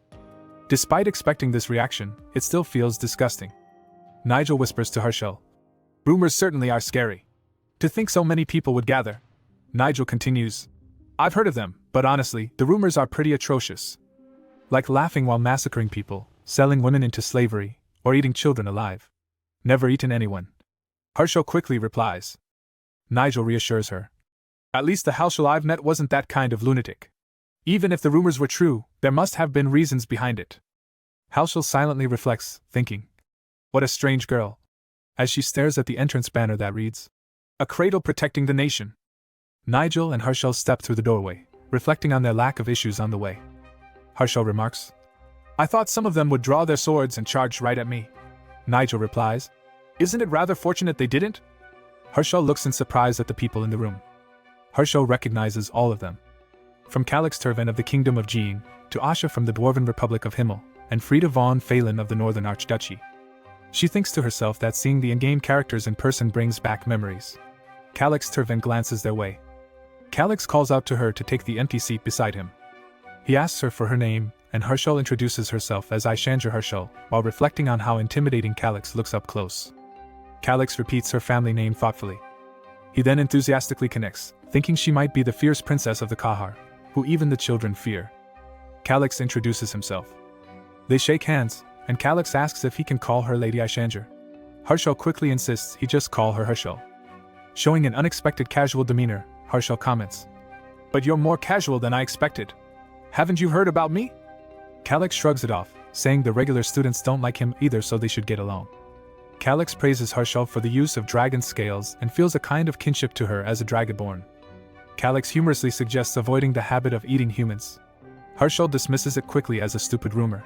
Despite expecting this reaction, it still feels disgusting. Nigel whispers to Herschel, "Rumors certainly are scary. To think so many people would gather." Nigel continues, "I've heard of them, but honestly, the rumors are pretty atrocious. Like laughing while massacring people, selling women into slavery, or eating children alive. Never eaten anyone." Herschel quickly replies. Nigel reassures her. "At least the Halshel I've met wasn't that kind of lunatic. Even if the rumors were true, there must have been reasons behind it." Halshel silently reflects, thinking, "What a strange girl," as she stares at the entrance banner that reads, "A cradle protecting the nation." Nigel and Herschel step through the doorway, reflecting on their lack of issues on the way. Herschel remarks, "I thought some of them would draw their swords and charge right at me." Nigel replies, "Isn't it rather fortunate they didn't?" Herschel looks in surprise at the people in the room. Herschel recognizes all of them. From Calix Turvan of the Kingdom of Jean, to Asha from the Dwarven Republic of Himmel, and Frida von Phelan of the Northern Archduchy. She thinks to herself that seeing the in-game characters in person brings back memories. Calix Turvan glances their way. Calix calls out to her to take the empty seat beside him. He asks her for her name, and Herschel introduces herself as Ishanger Herschel, while reflecting on how intimidating Calix looks up close. Calix repeats her family name thoughtfully. He then enthusiastically connects, thinking she might be the fierce princess of the Kahar, who even the children fear. Calix introduces himself. They shake hands, and Calix asks if he can call her Lady Ishanger. Herschel quickly insists he just call her Herschel. Showing an unexpected casual demeanor, Herschel comments, "But you're more casual than I expected. Haven't you heard about me?" Calix shrugs it off, saying the regular students don't like him either, so they should get along. Calix praises Herschel for the use of dragon scales and feels a kind of kinship to her as a dragonborn. Calix humorously suggests avoiding the habit of eating humans. Herschel dismisses it quickly as a stupid rumor.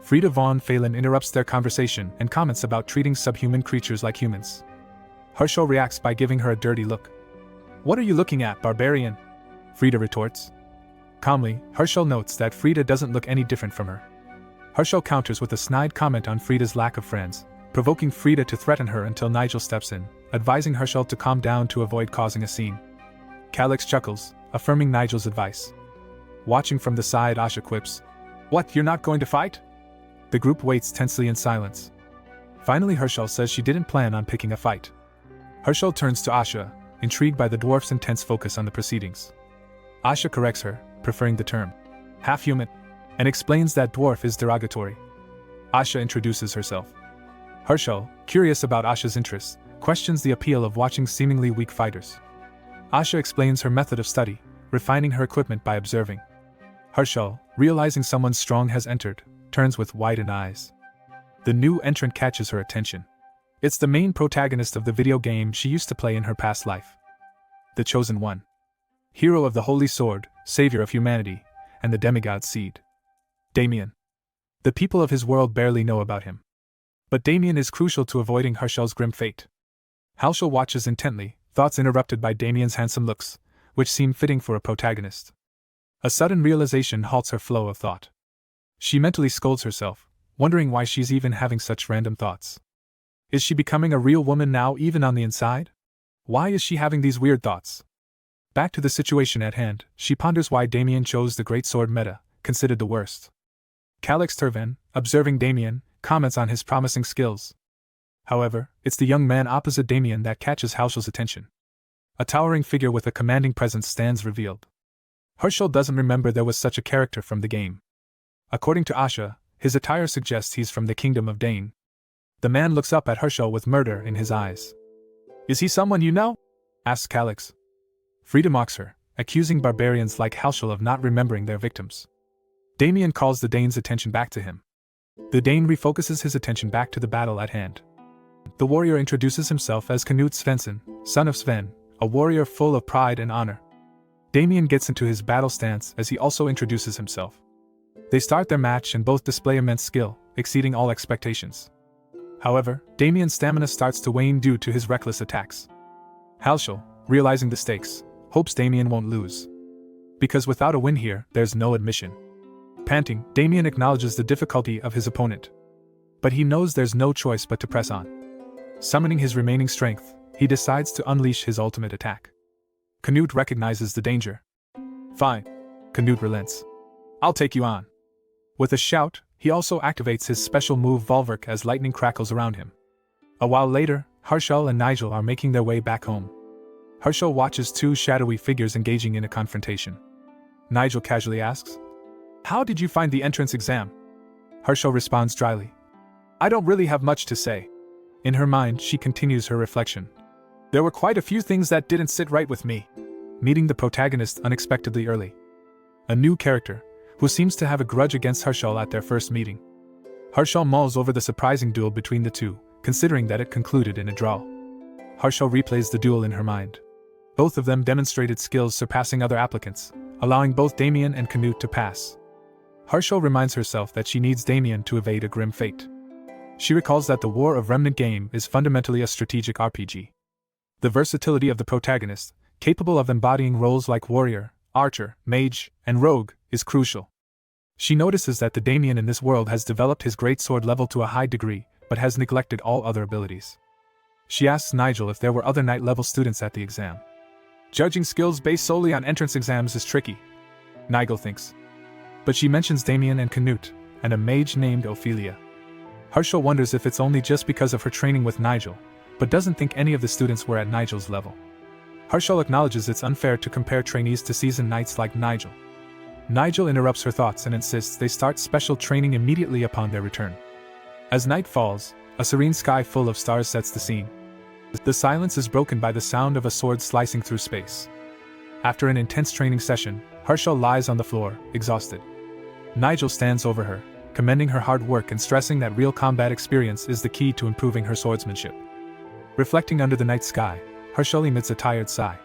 Frida von Phelan interrupts their conversation and comments about treating subhuman creatures like humans. Herschel reacts by giving her a dirty look. "What are you looking at, barbarian?" Frida retorts. Calmly, Herschel notes that Frida doesn't look any different from her. Herschel counters with a snide comment on Frida's lack of friends, provoking Frida to threaten her until Nigel steps in, advising Herschel to calm down to avoid causing a scene. Calix chuckles, affirming Nigel's advice. Watching from the side, Asha quips, "What, you're not going to fight?" The group waits tensely in silence. Finally, Herschel says she didn't plan on picking a fight. Herschel turns to Asha, intrigued by the dwarf's intense focus on the proceedings. Asha corrects her, preferring the term half-human, and explains that dwarf is derogatory. Asha introduces herself. Herschel, curious about Asha's interests, questions the appeal of watching seemingly weak fighters. Asha explains her method of study, refining her equipment by observing. Herschel, realizing someone strong has entered, turns with widened eyes. The new entrant catches her attention. It's the main protagonist of the video game she used to play in her past life. The Chosen One. Hero of the Holy Sword, savior of humanity, and the demigod seed. Damien. The people of his world barely know about him. But Damien is crucial to avoiding Herschel's grim fate. Herschel watches intently, thoughts interrupted by Damien's handsome looks, which seem fitting for a protagonist. A sudden realization halts her flow of thought. She mentally scolds herself, wondering why she's even having such random thoughts. Is she becoming a real woman now, even on the inside? Why is she having these weird thoughts? Back to the situation at hand, she ponders why Damien chose the Great Sword meta, considered the worst. Calix Turvan, observing Damien, comments on his promising skills. However, it's the young man opposite Damien that catches Herschel's attention. A towering figure with a commanding presence stands revealed. Herschel doesn't remember there was such a character from the game. According to Asha, his attire suggests he's from the kingdom of Dane. The man looks up at Herschel with murder in his eyes. "Is he someone you know?" asks Calix. Frida mocks her, accusing barbarians like Herschel of not remembering their victims. Damien calls the Dane's attention back to him. The Dane refocuses his attention back to the battle at hand. The warrior introduces himself as Knut Svensson, son of Sven, a warrior full of pride and honor. Damien gets into his battle stance as he also introduces himself. They start their match and both display immense skill, exceeding all expectations. However, Damien's stamina starts to wane due to his reckless attacks. Herschel, realizing the stakes, hopes Damien won't lose. Because without a win here, there's no admission. Panting, Damien acknowledges the difficulty of his opponent. But he knows there's no choice but to press on. Summoning his remaining strength, he decides to unleash his ultimate attack. Knut recognizes the danger. "Fine." Knut relents. "I'll take you on." With a shout, he also activates his special move Volverk as lightning crackles around him. A while later, Herschel and Nigel are making their way back home. Herschel watches two shadowy figures engaging in a confrontation. Nigel casually asks, "How did you find the entrance exam?" Herschel responds dryly, "I don't really have much to say." In her mind, she continues her reflection. "There were quite a few things that didn't sit right with me." Meeting the protagonist unexpectedly early. A new character, who seems to have a grudge against Herschel at their first meeting. Herschel mulls over the surprising duel between the two, considering that it concluded in a draw. Herschel replays the duel in her mind. Both of them demonstrated skills surpassing other applicants, allowing both Damien and Knut to pass. Herschel reminds herself that she needs Damien to evade a grim fate. She recalls that the War of Remnant game is fundamentally a strategic RPG. The versatility of the protagonist, capable of embodying roles like warrior, archer, mage, and rogue, is crucial. She notices that the Damien in this world has developed his great sword level to a high degree, but has neglected all other abilities. She asks Nigel if there were other knight-level students at the exam. Judging skills based solely on entrance exams is tricky, Nigel thinks. But she mentions Damien and Knut, and a mage named Ophelia. Herschel wonders if it's only just because of her training with Nigel, but doesn't think any of the students were at Nigel's level. Herschel acknowledges it's unfair to compare trainees to seasoned knights like Nigel. Nigel interrupts her thoughts and insists they start special training immediately upon their return. As night falls, a serene sky full of stars sets the scene. The silence is broken by the sound of a sword slicing through space. After an intense training session, Herschel lies on the floor, exhausted. Nigel stands over her, commending her hard work and stressing that real combat experience is the key to improving her swordsmanship. Reflecting under the night sky, Herschel emits a tired sigh.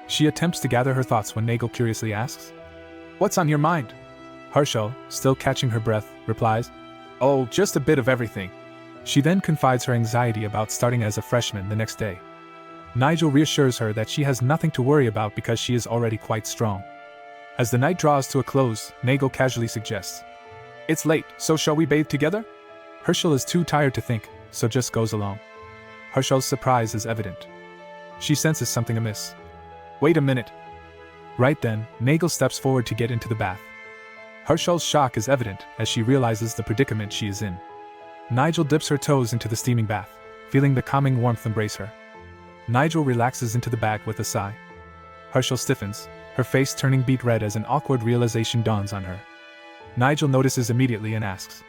She attempts to gather her thoughts when Nagel curiously asks, "What's on your mind?" Herschel, still catching her breath, replies, "Oh, just a bit of everything." She then confides her anxiety about starting as a freshman the next day. Nigel reassures her that she has nothing to worry about because she is already quite strong. As the night draws to a close, Nagel casually suggests, "It's late, so shall we bathe together?" Herschel is too tired to think, so just goes along. Herschel's surprise is evident. She senses something amiss. "Wait a minute." Right then, Nagel steps forward to get into the bath. Herschel's shock is evident as she realizes the predicament she is in. Nigel dips her toes into the steaming bath, feeling the calming warmth embrace her. Nigel relaxes into the bag with a sigh. Herschel stiffens, her face turning beet red as an awkward realization dawns on her. Nigel notices immediately and asks,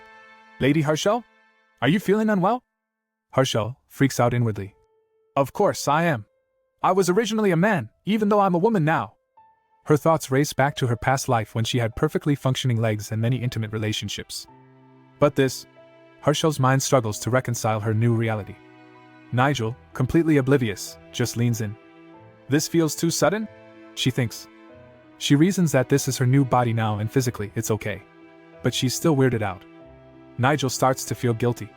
"Lady Herschel? Are you feeling unwell?" Herschel freaks out inwardly. "Of course I am. I was originally a man, even though I'm a woman now." Her thoughts race back to her past life when she had perfectly functioning legs and many intimate relationships. But this, Herschel's mind struggles to reconcile her new reality. Nigel, completely oblivious, just leans in. "This feels too sudden?" she thinks. She reasons that this is her new body now and physically it's okay. But she's still weirded out. Nigel starts to feel guilty.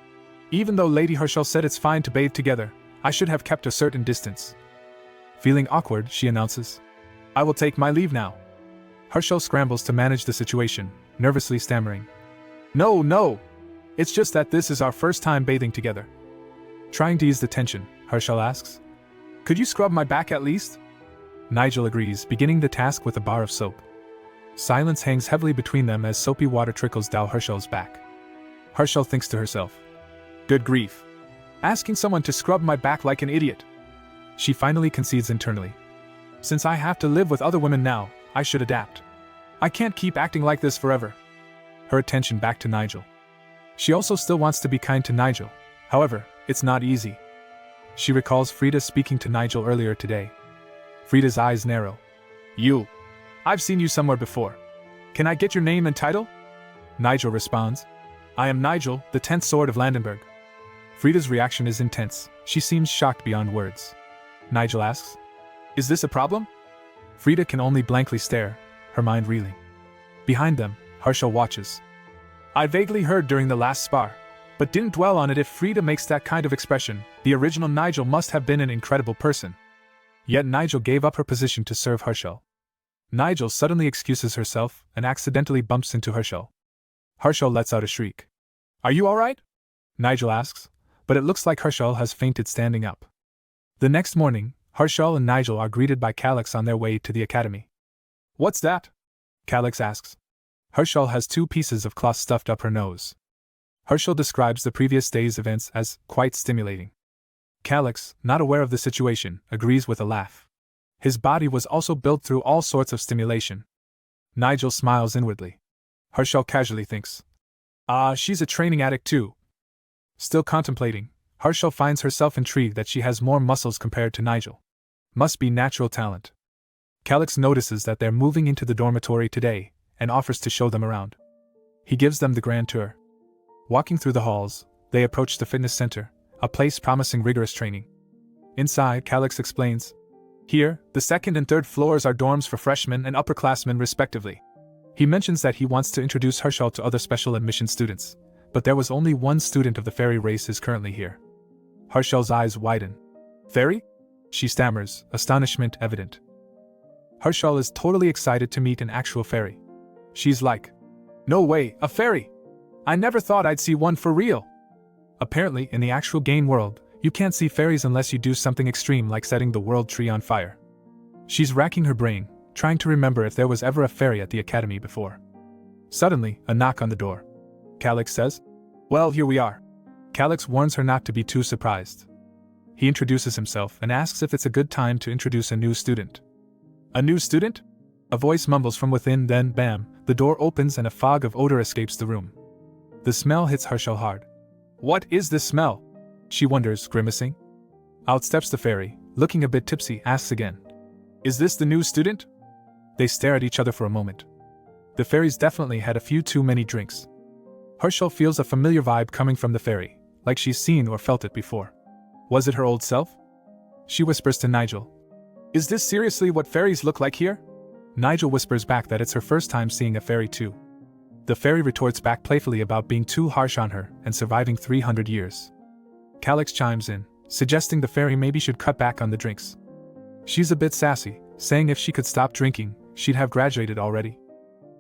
"Even though Lady Herschel said it's fine to bathe together, I should have kept a certain distance." Feeling awkward, she announces, "I will take my leave now." Herschel scrambles to manage the situation, nervously stammering, No, it's just that this is our first time bathing together." Trying to ease the tension, Herschel asks, "Could you scrub my back at least?" Nigel agrees, beginning the task with a bar of soap. Silence hangs heavily between them as soapy water trickles down Herschel's back. Herschel thinks to herself, "Good grief. Asking someone to scrub my back like an idiot." She finally concedes internally. "Since I have to live with other women now, I should adapt. I can't keep acting like this forever." Her attention back to Nigel. She also still wants to be kind to Nigel. However, it's not easy. She recalls Frida speaking to Nigel earlier today. Frida's eyes narrow. "You. I've seen you somewhere before. Can I get your name and title?" Nigel responds, "I am Nigel, the 10th Sword of Landenberg." Frida's reaction is intense. She seems shocked beyond words. Nigel asks, "Is this a problem?" Frida can only blankly stare, her mind reeling. Behind them, Herschel watches. "I vaguely heard during the last spar, but didn't dwell on it. If Frida makes that kind of expression, the original Nigel must have been an incredible person." Yet Nigel gave up her position to serve Herschel. Nigel suddenly excuses herself and accidentally bumps into Herschel. Herschel lets out a shriek. "Are you alright?" Nigel asks, but it looks like Herschel has fainted standing up. The next morning, Herschel and Nigel are greeted by Calyx on their way to the academy. "What's that?" Calyx asks. Herschel has 2 pieces of cloth stuffed up her nose. Herschel describes the previous day's events as quite stimulating. Calyx, not aware of the situation, agrees with a laugh. His body was also built through all sorts of stimulation. Nigel smiles inwardly. Herschel casually thinks, she's a training addict too." Still contemplating, Herschel finds herself intrigued that she has more muscles compared to Nigel. Must be natural talent. Calyx notices that they're moving into the dormitory today, and offers to show them around. He gives them the grand tour. Walking through the halls, they approach the fitness center, a place promising rigorous training. Inside, Calyx explains, "Here, the 2nd and 3rd floors are dorms for freshmen and upperclassmen respectively." He mentions that he wants to introduce Herschel to other special admission students, but there was only one student of the fairy race is currently here. Herschel's eyes widen. "Fairy?" she stammers, astonishment evident. Herschel is totally excited to meet an actual fairy. She's like, "No way, a fairy! I never thought I'd see one for real." Apparently, in the actual game world, you can't see fairies unless you do something extreme like setting the world tree on fire. She's racking her brain, trying to remember if there was ever a fairy at the academy before. Suddenly, a knock on the door. Calyx says, "Well, here we are." Calyx warns her not to be too surprised. He introduces himself and asks if it's a good time to introduce a new student. "A new student?" A voice mumbles from within, then bam, the door opens and a fog of odor escapes the room. The smell hits Herschel hard. "What is this smell?" she wonders, grimacing. Out steps the fairy, looking a bit tipsy, asks again, "Is this the new student?" They stare at each other for a moment. The fairy's definitely had a few too many drinks. Herschel feels a familiar vibe coming from the fairy, like she's seen or felt it before. Was it her old self? She whispers to Nigel, "Is this seriously what fairies look like here?" Nigel whispers back that it's her first time seeing a fairy too. The fairy retorts back playfully about being too harsh on her and surviving 300 years. Calyx chimes in, suggesting the fairy maybe should cut back on the drinks. She's a bit sassy, saying if she could stop drinking, she'd have graduated already.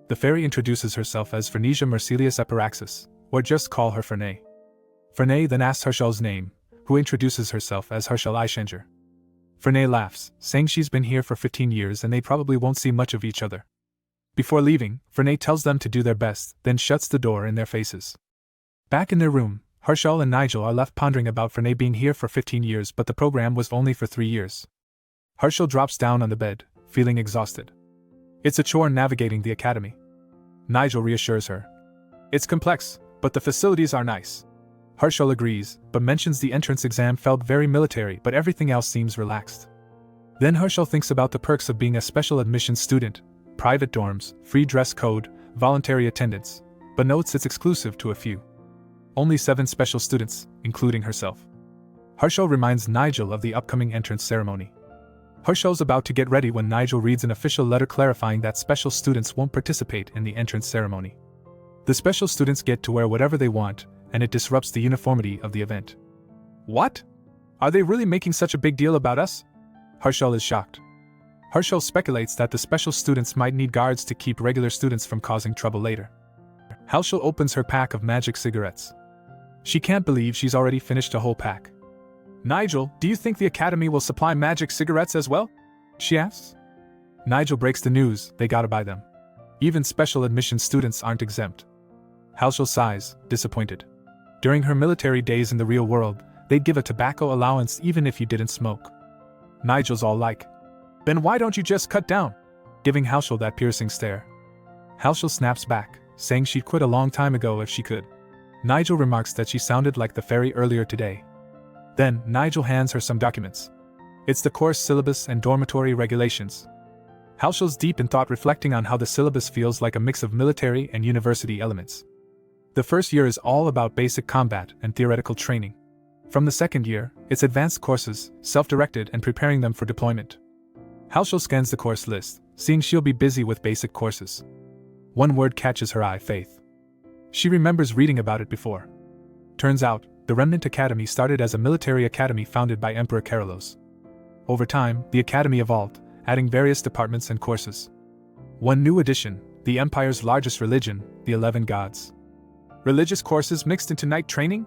The fairy introduces herself as Phoenicia Mercelius Epiraxis, or just call her Fernay. Fernay then asks Harshal's name, who introduces herself as Harshal Aishanger. Fernay laughs, saying she's been here for 15 years and they probably won't see much of each other. Before leaving, Fernay tells them to do their best, then shuts the door in their faces. Back in their room, Harshal and Nigel are left pondering about Fernay being here for 15 years, but the program was only for 3 years. Harshal drops down on the bed, feeling exhausted. It's a chore navigating the academy. Nigel reassures her. It's complex, but the facilities are nice. Harshal agrees, but mentions the entrance exam felt very military, but everything else seems relaxed. Then Harshal thinks about the perks of being a special admissions student, private dorms, free dress code, voluntary attendance, but notes it's exclusive to a few. Only 7 special students, including herself. Harshal reminds Nigel of the upcoming entrance ceremony. Harshal's about to get ready when Nigel reads an official letter clarifying that special students won't participate in the entrance ceremony. The special students get to wear whatever they want, and it disrupts the uniformity of the event. What? Are they really making such a big deal about us? Harshal is shocked. Harshal speculates that the special students might need guards to keep regular students from causing trouble later. Harshal opens her pack of magic cigarettes. She can't believe she's already finished a whole pack. Nigel, do you think the academy will supply magic cigarettes as well? She asks. Nigel breaks the news, they gotta buy them. Even special admission students aren't exempt. Harshal sighs, disappointed. During her military days in the real world, they'd give a tobacco allowance even if you didn't smoke. Nigel's all like, then why don't you just cut down? Giving Harshal that piercing stare. Harshal snaps back, saying she'd quit a long time ago if she could. Nigel remarks that she sounded like the fairy earlier today. Then, Nigel hands her some documents. It's the course syllabus and dormitory regulations. Harshal's deep in thought, reflecting on how the syllabus feels like a mix of military and university elements. The first year is all about basic combat and theoretical training. From the second year, it's advanced courses, self-directed and preparing them for deployment. Harshal scans the course list, seeing she'll be busy with basic courses. One word catches her eye: faith. She remembers reading about it before. Turns out, the Remnant Academy started as a military academy founded by Emperor Carolus. Over time, the academy evolved, adding various departments and courses. One new addition, the Empire's largest religion, the 11 Gods. Religious courses mixed into night training?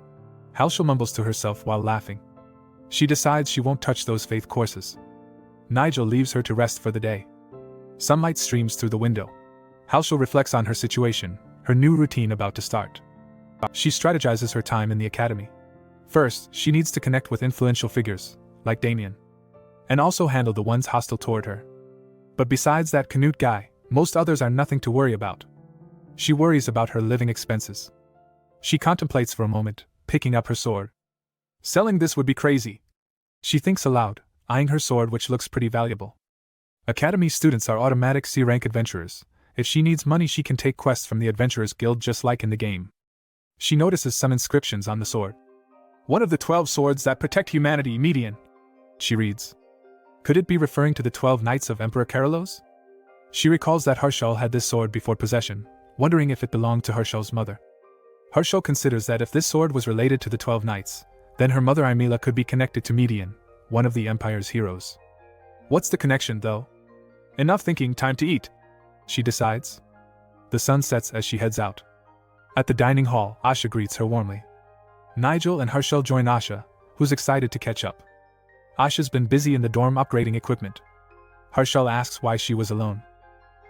Harshal mumbles to herself while laughing. She decides she won't touch those faith courses. Nigel leaves her to rest for the day. Sunlight streams through the window. Harshal reflects on her situation, her new routine about to start. She strategizes her time in the academy. First, she needs to connect with influential figures, like Damien, and also handle the ones hostile toward her. But besides that Canute guy, most others are nothing to worry about. She worries about her living expenses. She contemplates for a moment, picking up her sword. Selling this would be crazy. She thinks aloud, eyeing her sword, which looks pretty valuable. Academy students are automatic C-rank adventurers. If she needs money, she can take quests from the Adventurers Guild just like in the game. She notices some inscriptions on the sword. One of the 12 swords that protect humanity, Median. She reads. Could it be referring to the 12 Knights of Emperor Carolus? She recalls that Harshal had this sword before possession, wondering if it belonged to Harshal's mother. Harshal considers that if this sword was related to the 12 Knights, then her mother Imela could be connected to Median, one of the Empire's heroes. What's the connection, though? Enough thinking, time to eat, she decides. The sun sets as she heads out. At the dining hall, Asha greets her warmly. Nigel and Harshal join Asha, who's excited to catch up. Asha's been busy in the dorm upgrading equipment. Harshal asks why she was alone.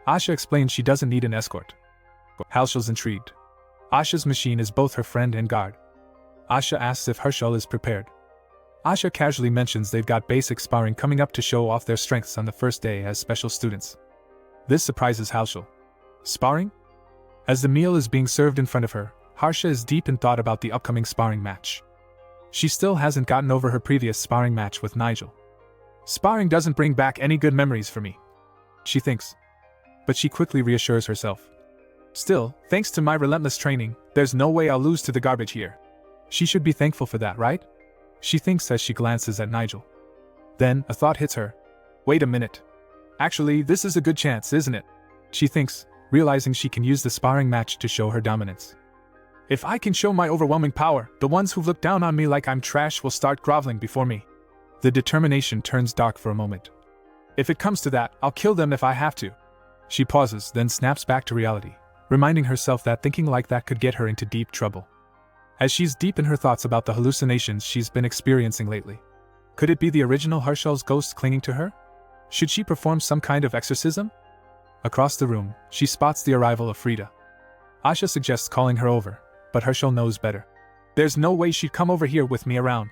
Asha explains she doesn't need an escort. Harshal's intrigued. Asha's machine is both her friend and guard. Asha asks if Harshal is prepared. Asha casually mentions they've got basic sparring coming up to show off their strengths on the first day as special students. This surprises Harshal. Sparring? As the meal is being served in front of her, Harsha is deep in thought about the upcoming sparring match. She still hasn't gotten over her previous sparring match with Nigel. Sparring doesn't bring back any good memories for me, she thinks. But she quickly reassures herself. Still, thanks to my relentless training, there's no way I'll lose to the garbage here. She should be thankful for that, right? She thinks as she glances at Nigel. Then, a thought hits her. Wait a minute. Actually, this is a good chance, isn't it? She thinks, realizing she can use the sparring match to show her dominance. If I can show my overwhelming power, the ones who've looked down on me like I'm trash will start groveling before me. The determination turns dark for a moment. If it comes to that, I'll kill them if I have to. She pauses, then snaps back to reality, reminding herself that thinking like that could get her into deep trouble. As she's deep in her thoughts about the hallucinations she's been experiencing lately. Could it be the original Harshal's ghost clinging to her? Should she perform some kind of exorcism? Across the room, she spots the arrival of Frida. Asha suggests calling her over, but Harshal knows better. There's no way she'd come over here with me around.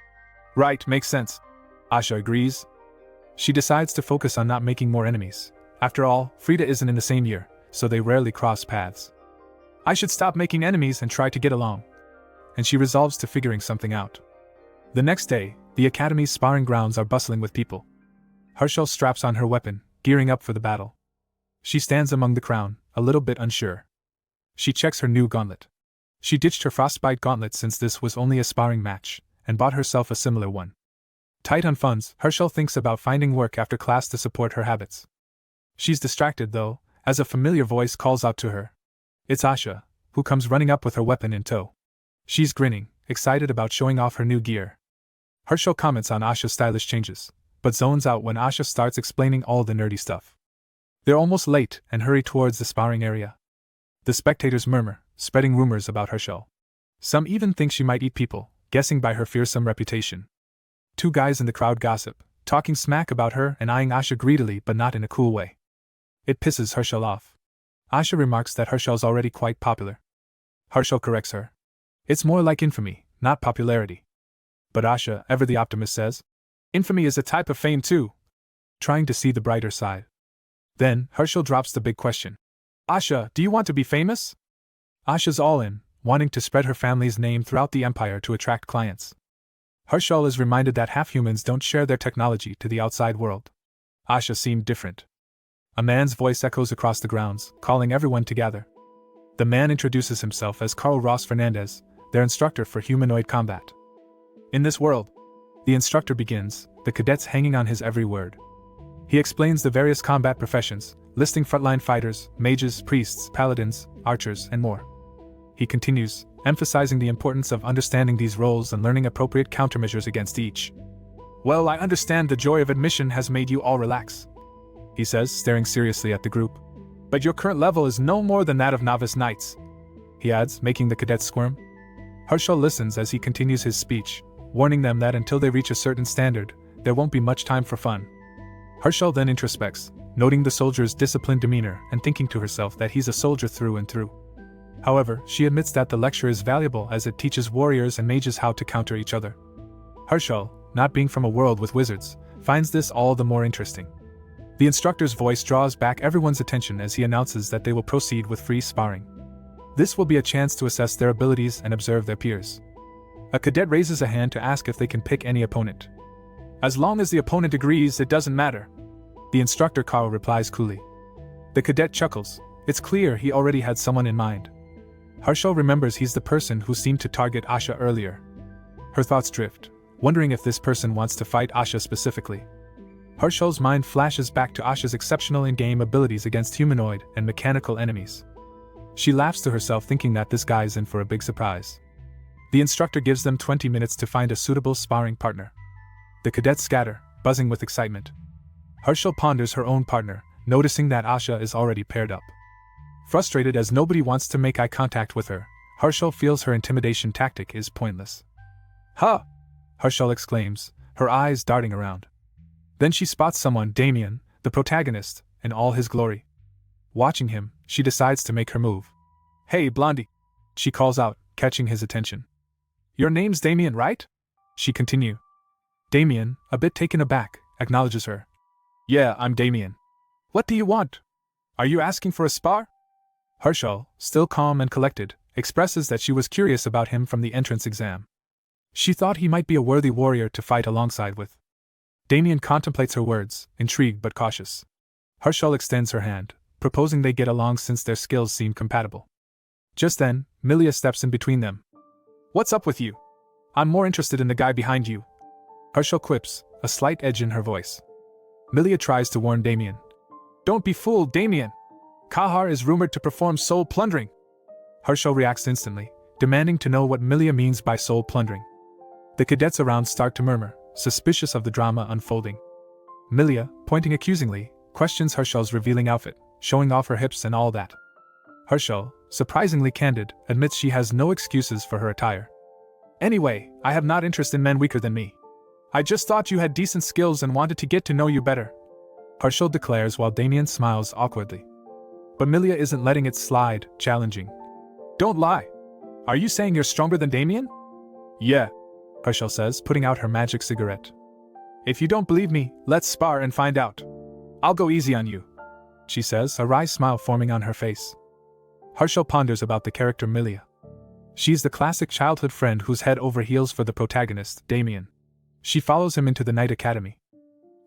Right, makes sense. Asha agrees. She decides to focus on not making more enemies. After all, Frida isn't in the same year, so they rarely cross paths. I should stop making enemies and try to get along. And she resolves to figuring something out. The next day, the academy's sparring grounds are bustling with people. Harshal straps on her weapon, gearing up for the battle. She stands among the crowd, a little bit unsure. She checks her new gauntlet. She ditched her frostbite gauntlet since this was only a sparring match, and bought herself a similar one. Tight on funds, Harshal thinks about finding work after class to support her habits. She's distracted though, as a familiar voice calls out to her. It's Asha, who comes running up with her weapon in tow. She's grinning, excited about showing off her new gear. Harshal comments on Asha's stylish changes, but zones out when Asha starts explaining all the nerdy stuff. They're almost late and hurry towards the sparring area. The spectators murmur, spreading rumors about Harshal. Some even think she might eat people, guessing by her fearsome reputation. Two guys in the crowd gossip, talking smack about her and eyeing Asha greedily but not in a cool way. It pisses Harshal off. Asha remarks that Harshal's already quite popular. Harshal corrects her. It's more like infamy, not popularity. But Asha, ever the optimist, says, infamy is a type of fame too. Trying to see the brighter side. Then, Harshal drops the big question. Asha, do you want to be famous? Asha's all in, wanting to spread her family's name throughout the empire to attract clients. Harshal is reminded that half-humans don't share their technology to the outside world. Asha seemed different. A man's voice echoes across the grounds, calling everyone to gather. The man introduces himself as Carl Ross Fernandez, their instructor for humanoid combat. In this world, the instructor begins, the cadets hanging on his every word. He explains the various combat professions, listing frontline fighters, mages, priests, paladins, archers, and more. He continues, emphasizing the importance of understanding these roles and learning appropriate countermeasures against each. Well, I understand the joy of admission has made you all relax, he says, staring seriously at the group. But your current level is no more than that of novice knights, he adds, making the cadets squirm. Harshal listens as he continues his speech, warning them that until they reach a certain standard, there won't be much time for fun. Harshal then introspects, noting the soldier's disciplined demeanor and thinking to herself that he's a soldier through and through. However, she admits that the lecture is valuable as it teaches warriors and mages how to counter each other. Harshal, not being from a world with wizards, finds this all the more interesting. The instructor's voice draws back everyone's attention as he announces that they will proceed with free sparring. This will be a chance to assess their abilities and observe their peers. A cadet raises a hand to ask if they can pick any opponent. As long as the opponent agrees, it doesn't matter, the instructor Carl replies coolly. The cadet chuckles. It's clear he already had someone in mind. Harshal remembers he's the person who seemed to target Asha earlier. Her thoughts drift, wondering if this person wants to fight Asha specifically. Harshal's mind flashes back to Asha's exceptional in-game abilities against humanoid and mechanical enemies. She laughs to herself thinking that this guy's in for a big surprise. The instructor gives them 20 minutes to find a suitable sparring partner. The cadets scatter, buzzing with excitement. Harshal ponders her own partner, noticing that Asha is already paired up. Frustrated as nobody wants to make eye contact with her, Harshal feels her intimidation tactic is pointless. "Ha!" Harshal exclaims, her eyes darting around. Then she spots someone, Damien, the protagonist, in all his glory. Watching him, she decides to make her move. "Hey, Blondie!" she calls out, catching his attention. "Your name's Damien, right?" she continues. Damien, a bit taken aback, acknowledges her. "Yeah, I'm Damien. What do you want? Are you asking for a spar?" Harshal, still calm and collected, expresses that she was curious about him from the entrance exam. She thought he might be a worthy warrior to fight alongside with. Damien contemplates her words, intrigued but cautious. Harshal extends her hand, proposing they get along since their skills seem compatible. Just then, Milia steps in between them. "What's up with you? I'm more interested in the guy behind you," Harshal quips, a slight edge in her voice. Milia tries to warn Damien. "Don't be fooled, Damien. Kahar is rumored to perform soul plundering." Harshal reacts instantly, demanding to know what Milia means by soul plundering. The cadets around start to murmur, suspicious of the drama unfolding. Milia, pointing accusingly, questions Hershel's revealing outfit, showing off her hips and all that. Hershel, surprisingly candid, admits she has no excuses for her attire. Anyway, I have not interest in men weaker than me. I just thought you had decent skills and wanted to get to know you better, Hershel declares while Damien smiles awkwardly. But Milia isn't letting it slide, challenging. Don't lie. Are you saying you're stronger than Damien? Yeah, Hershel says, putting out her magic cigarette. If you don't believe me, let's spar and find out. I'll go easy on you, she says, a wry smile forming on her face. Hershel ponders about the character Milia. She's the classic childhood friend who's head over heels for the protagonist, Damien. She follows him into the Night Academy.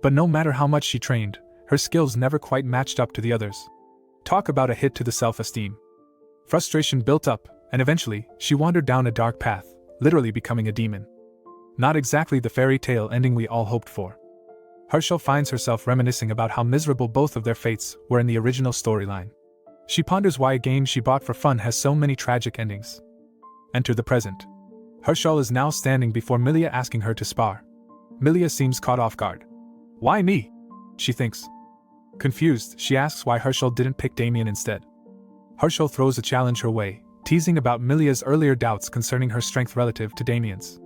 But no matter how much she trained, her skills never quite matched up to the others. Talk about a hit to the self-esteem. Frustration built up, and eventually, she wandered down a dark path, literally becoming a demon. Not exactly the fairy tale ending we all hoped for. Hershel finds herself reminiscing about how miserable both of their fates were in the original storyline. She ponders why a game she bought for fun has so many tragic endings. Enter the present. Hershel is now standing before Milia asking her to spar. Milia seems caught off guard. Why me? She thinks. Confused, she asks why Hershel didn't pick Damien instead. Hershel throws a challenge her way, teasing about Milia's earlier doubts concerning her strength relative to Damien's.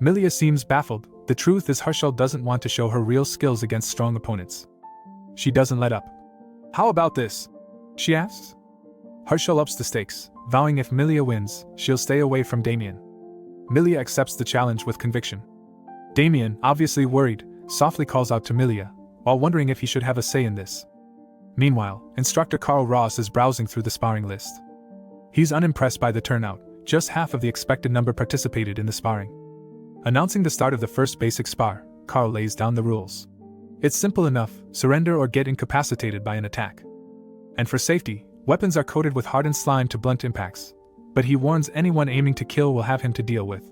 Milia seems baffled. The truth is Hershel doesn't want to show her real skills against strong opponents. She doesn't let up. How about this? She asks. Hershel ups the stakes, vowing if Milia wins, she'll stay away from Damien. Milia accepts the challenge with conviction. Damien, obviously worried, softly calls out to Milia, while wondering if he should have a say in this. Meanwhile, instructor Carl Ross is browsing through the sparring list. He's unimpressed by the turnout, just half of the expected number participated in the sparring. Announcing the start of the first basic spar, Carl lays down the rules. It's simple enough: surrender or get incapacitated by an attack. And for safety, weapons are coated with hardened slime to blunt impacts, but he warns anyone aiming to kill will have him to deal with.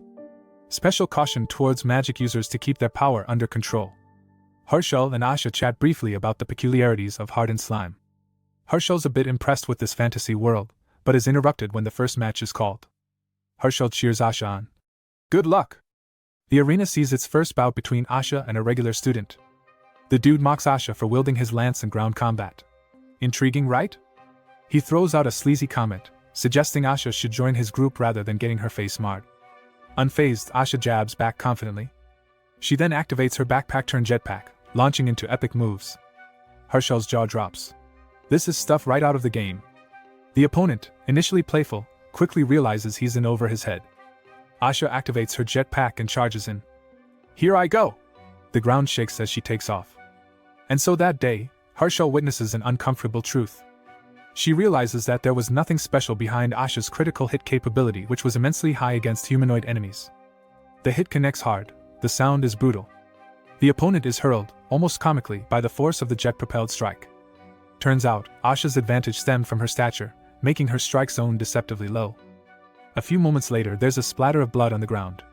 Special caution towards magic users to keep their power under control. Hershel and Asha chat briefly about the peculiarities of hardened slime. Hershel's a bit impressed with this fantasy world, but is interrupted when the first match is called. Hershel cheers Asha on. Good luck! The arena sees its first bout between Asha and a regular student. The dude mocks Asha for wielding his lance in ground combat. Intriguing, right? He throws out a sleazy comment, suggesting Asha should join his group rather than getting her face marred. Unfazed, Asha jabs back confidently. She then activates her backpack-turned-jetpack, launching into epic moves. Hershel's jaw drops. This is stuff right out of the game. The opponent, initially playful, quickly realizes he's in over his head. Asha activates her jetpack and charges in. Here I go! The ground shakes as she takes off. And so that day, Hershel witnesses an uncomfortable truth. She realizes that there was nothing special behind Asha's critical hit capability, which was immensely high against humanoid enemies. The hit connects hard, the sound is brutal. The opponent is hurled, almost comically, by the force of the jet-propelled strike. Turns out, Asha's advantage stemmed from her stature, making her strike zone deceptively low. A few moments later, there's a splatter of blood on the ground.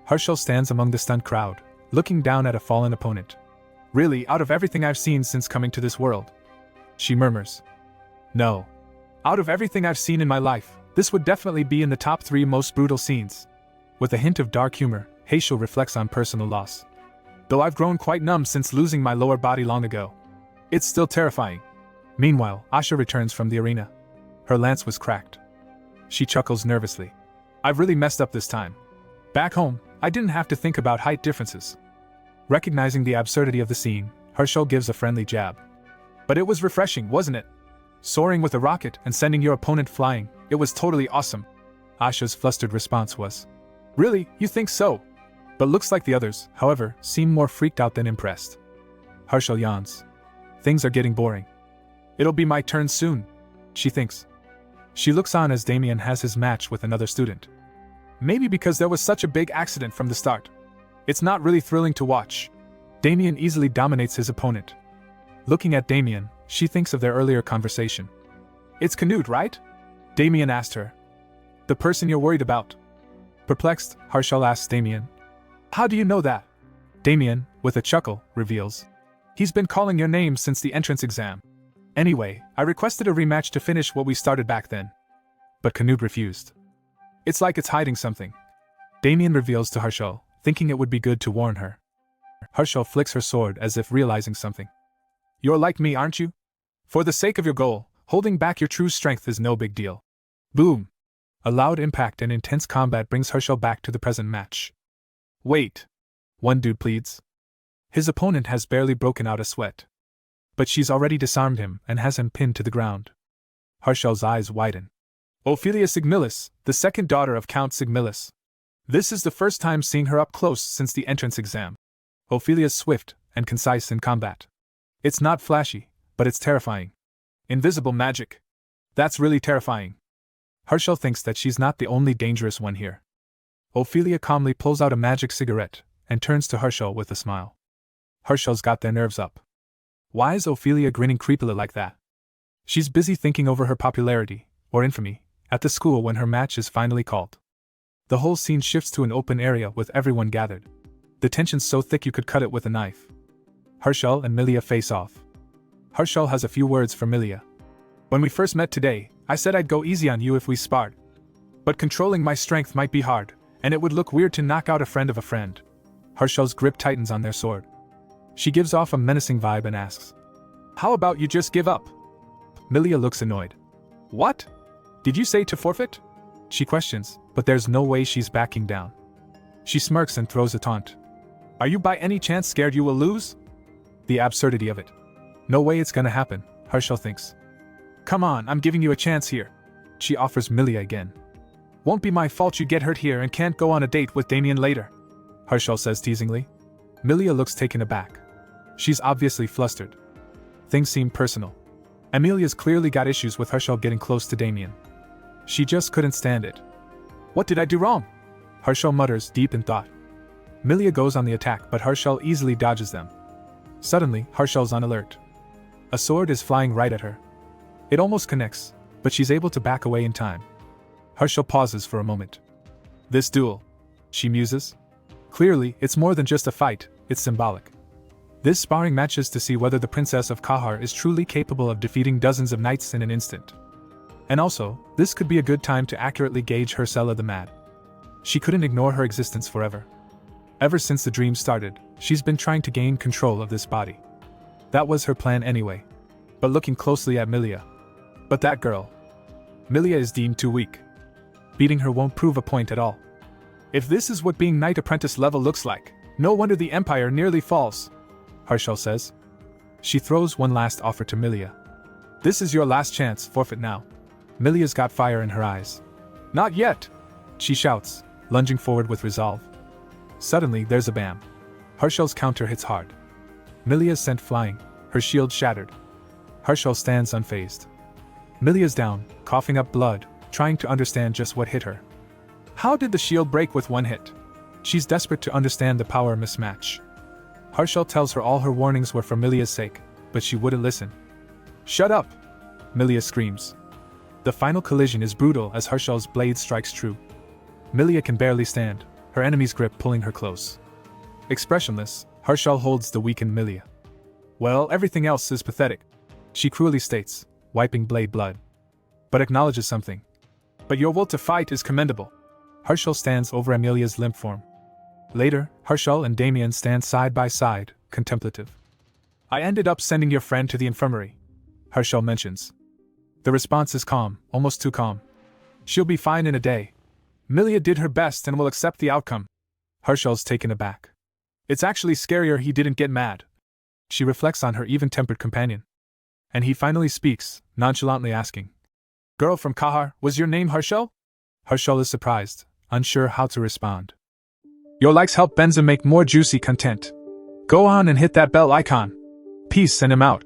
Hershel stands among the stunned crowd, looking down at a fallen opponent. Really, out of everything I've seen since coming to this world, she murmurs. No. Out of everything I've seen in my life, this would definitely be in the top 3 most brutal scenes. With a hint of dark humor, Hershel reflects on personal loss. Though I've grown quite numb since losing my lower body long ago, it's still terrifying. Meanwhile, Asha returns from the arena. Her lance was cracked. She chuckles nervously. I've really messed up this time. Back home, I didn't have to think about height differences. Recognizing the absurdity of the scene, Hershel gives a friendly jab. But it was refreshing, wasn't it? Soaring with a rocket and sending your opponent flying, it was totally awesome. Asha's flustered response was, Really, you think so? But looks like the others, however, seem more freaked out than impressed. Hershel yawns. Things are getting boring. It'll be my turn soon, she thinks. She looks on as Damien has his match with another student. Maybe because there was such a big accident from the start. It's not really thrilling to watch. Damien easily dominates his opponent. Looking at Damien, she thinks of their earlier conversation. It's Canute, right? Damien asked her. The person you're worried about. Perplexed, Hershel asks Damien. How do you know that? Damien, with a chuckle, reveals. He's been calling your name since the entrance exam. Anyway, I requested a rematch to finish what we started back then. But Canute refused. It's like it's hiding something. Damien reveals to Harshal, thinking it would be good to warn her. Harshal flicks her sword as if realizing something. You're like me, aren't you? For the sake of your goal, holding back your true strength is no big deal. Boom! A loud impact and intense combat brings Harshal back to the present match. Wait! One dude pleads. His opponent has barely broken out a sweat. But she's already disarmed him and has him pinned to the ground. Harshal's eyes widen. Ophelia Sigmilis, the second daughter of Count Sigmilis. This is the first time seeing her up close since the entrance exam. Ophelia's swift and concise in combat. It's not flashy, but it's terrifying. Invisible magic. That's really terrifying. Harshal thinks that she's not the only dangerous one here. Ophelia calmly pulls out a magic cigarette and turns to Harshal with a smile. Harshal's got their nerves up. Why is Ophelia grinning creepily like that? She's busy thinking over her popularity, or infamy, at the school when her match is finally called. The whole scene shifts to an open area with everyone gathered. The tension's so thick you could cut it with a knife. Harshal and Milia face off. Harshal has a few words for Milia. When we first met today, I said I'd go easy on you if we sparred. But controlling my strength might be hard, and it would look weird to knock out a friend of a friend. Harshal's grip tightens on their sword. She gives off a menacing vibe and asks, "How about you just give up?" Milia looks annoyed. "What? Did you say to forfeit?" She questions, but there's no way she's backing down. She smirks and throws a taunt. "Are you by any chance scared you will lose?" The absurdity of it. No way it's gonna happen, Harshal thinks. "Come on, I'm giving you a chance here." She offers Milia again. "Won't be my fault you get hurt here and can't go on a date with Damien later," Harshal says teasingly. Milia looks taken aback. She's obviously flustered. Things seem personal. Amelia's clearly got issues with Harshal getting close to Damien. She just couldn't stand it. "What did I do wrong?" Harshal mutters, deep in thought. Milia goes on the attack, but Harshal easily dodges them. Suddenly, Harshal's on alert. A sword is flying right at her. It almost connects, but she's able to back away in time. Harshal pauses for a moment. "This duel," she muses. Clearly, it's more than just a fight, it's symbolic. This sparring matches to see whether the Princess of Kahar is truly capable of defeating dozens of knights in an instant. And also, this could be a good time to accurately gauge Hercella the Mad. She couldn't ignore her existence forever. Ever since the dream started, she's been trying to gain control of this body. That was her plan anyway. But looking closely at Milia. But that girl. Milia is deemed too weak. Beating her won't prove a point at all. If this is what being Knight Apprentice level looks like, no wonder the Empire nearly falls, Harshal says. She throws one last offer to Milia. "This is your last chance, forfeit now." Milia's got fire in her eyes. "Not yet!" she shouts, lunging forward with resolve. Suddenly, there's a bam. Harshal's counter hits hard. Milia's sent flying, her shield shattered. Harshal stands unfazed. Milia's down, coughing up blood, trying to understand just what hit her. How did the shield break with one hit? She's desperate to understand the power mismatch. Harshal tells her all her warnings were for Milia's sake, but she wouldn't listen. "Shut up!" Milia screams. The final collision is brutal as Harshal's blade strikes true. Milia can barely stand, her enemy's grip pulling her close. Expressionless, Harshal holds the weakened Milia. "Well, everything else is pathetic," she cruelly states, wiping blade blood. But acknowledges something. "But your will to fight is commendable." Harshal stands over Amelia's limp form. Later, Harshal and Damien stand side by side, contemplative. "I ended up sending your friend to the infirmary," Harshal mentions. The response is calm, almost too calm. "She'll be fine in a day. Milia did her best and will accept the outcome." Harshal's taken aback. "It's actually scarier he didn't get mad." She reflects on her even-tempered companion. And he finally speaks, nonchalantly asking, "Girl from Kahar, was your name Harshal?" Harshal is surprised, unsure how to respond. Your likes help Benza make more juicy content. Go on and hit that bell icon. Peace and I'm out.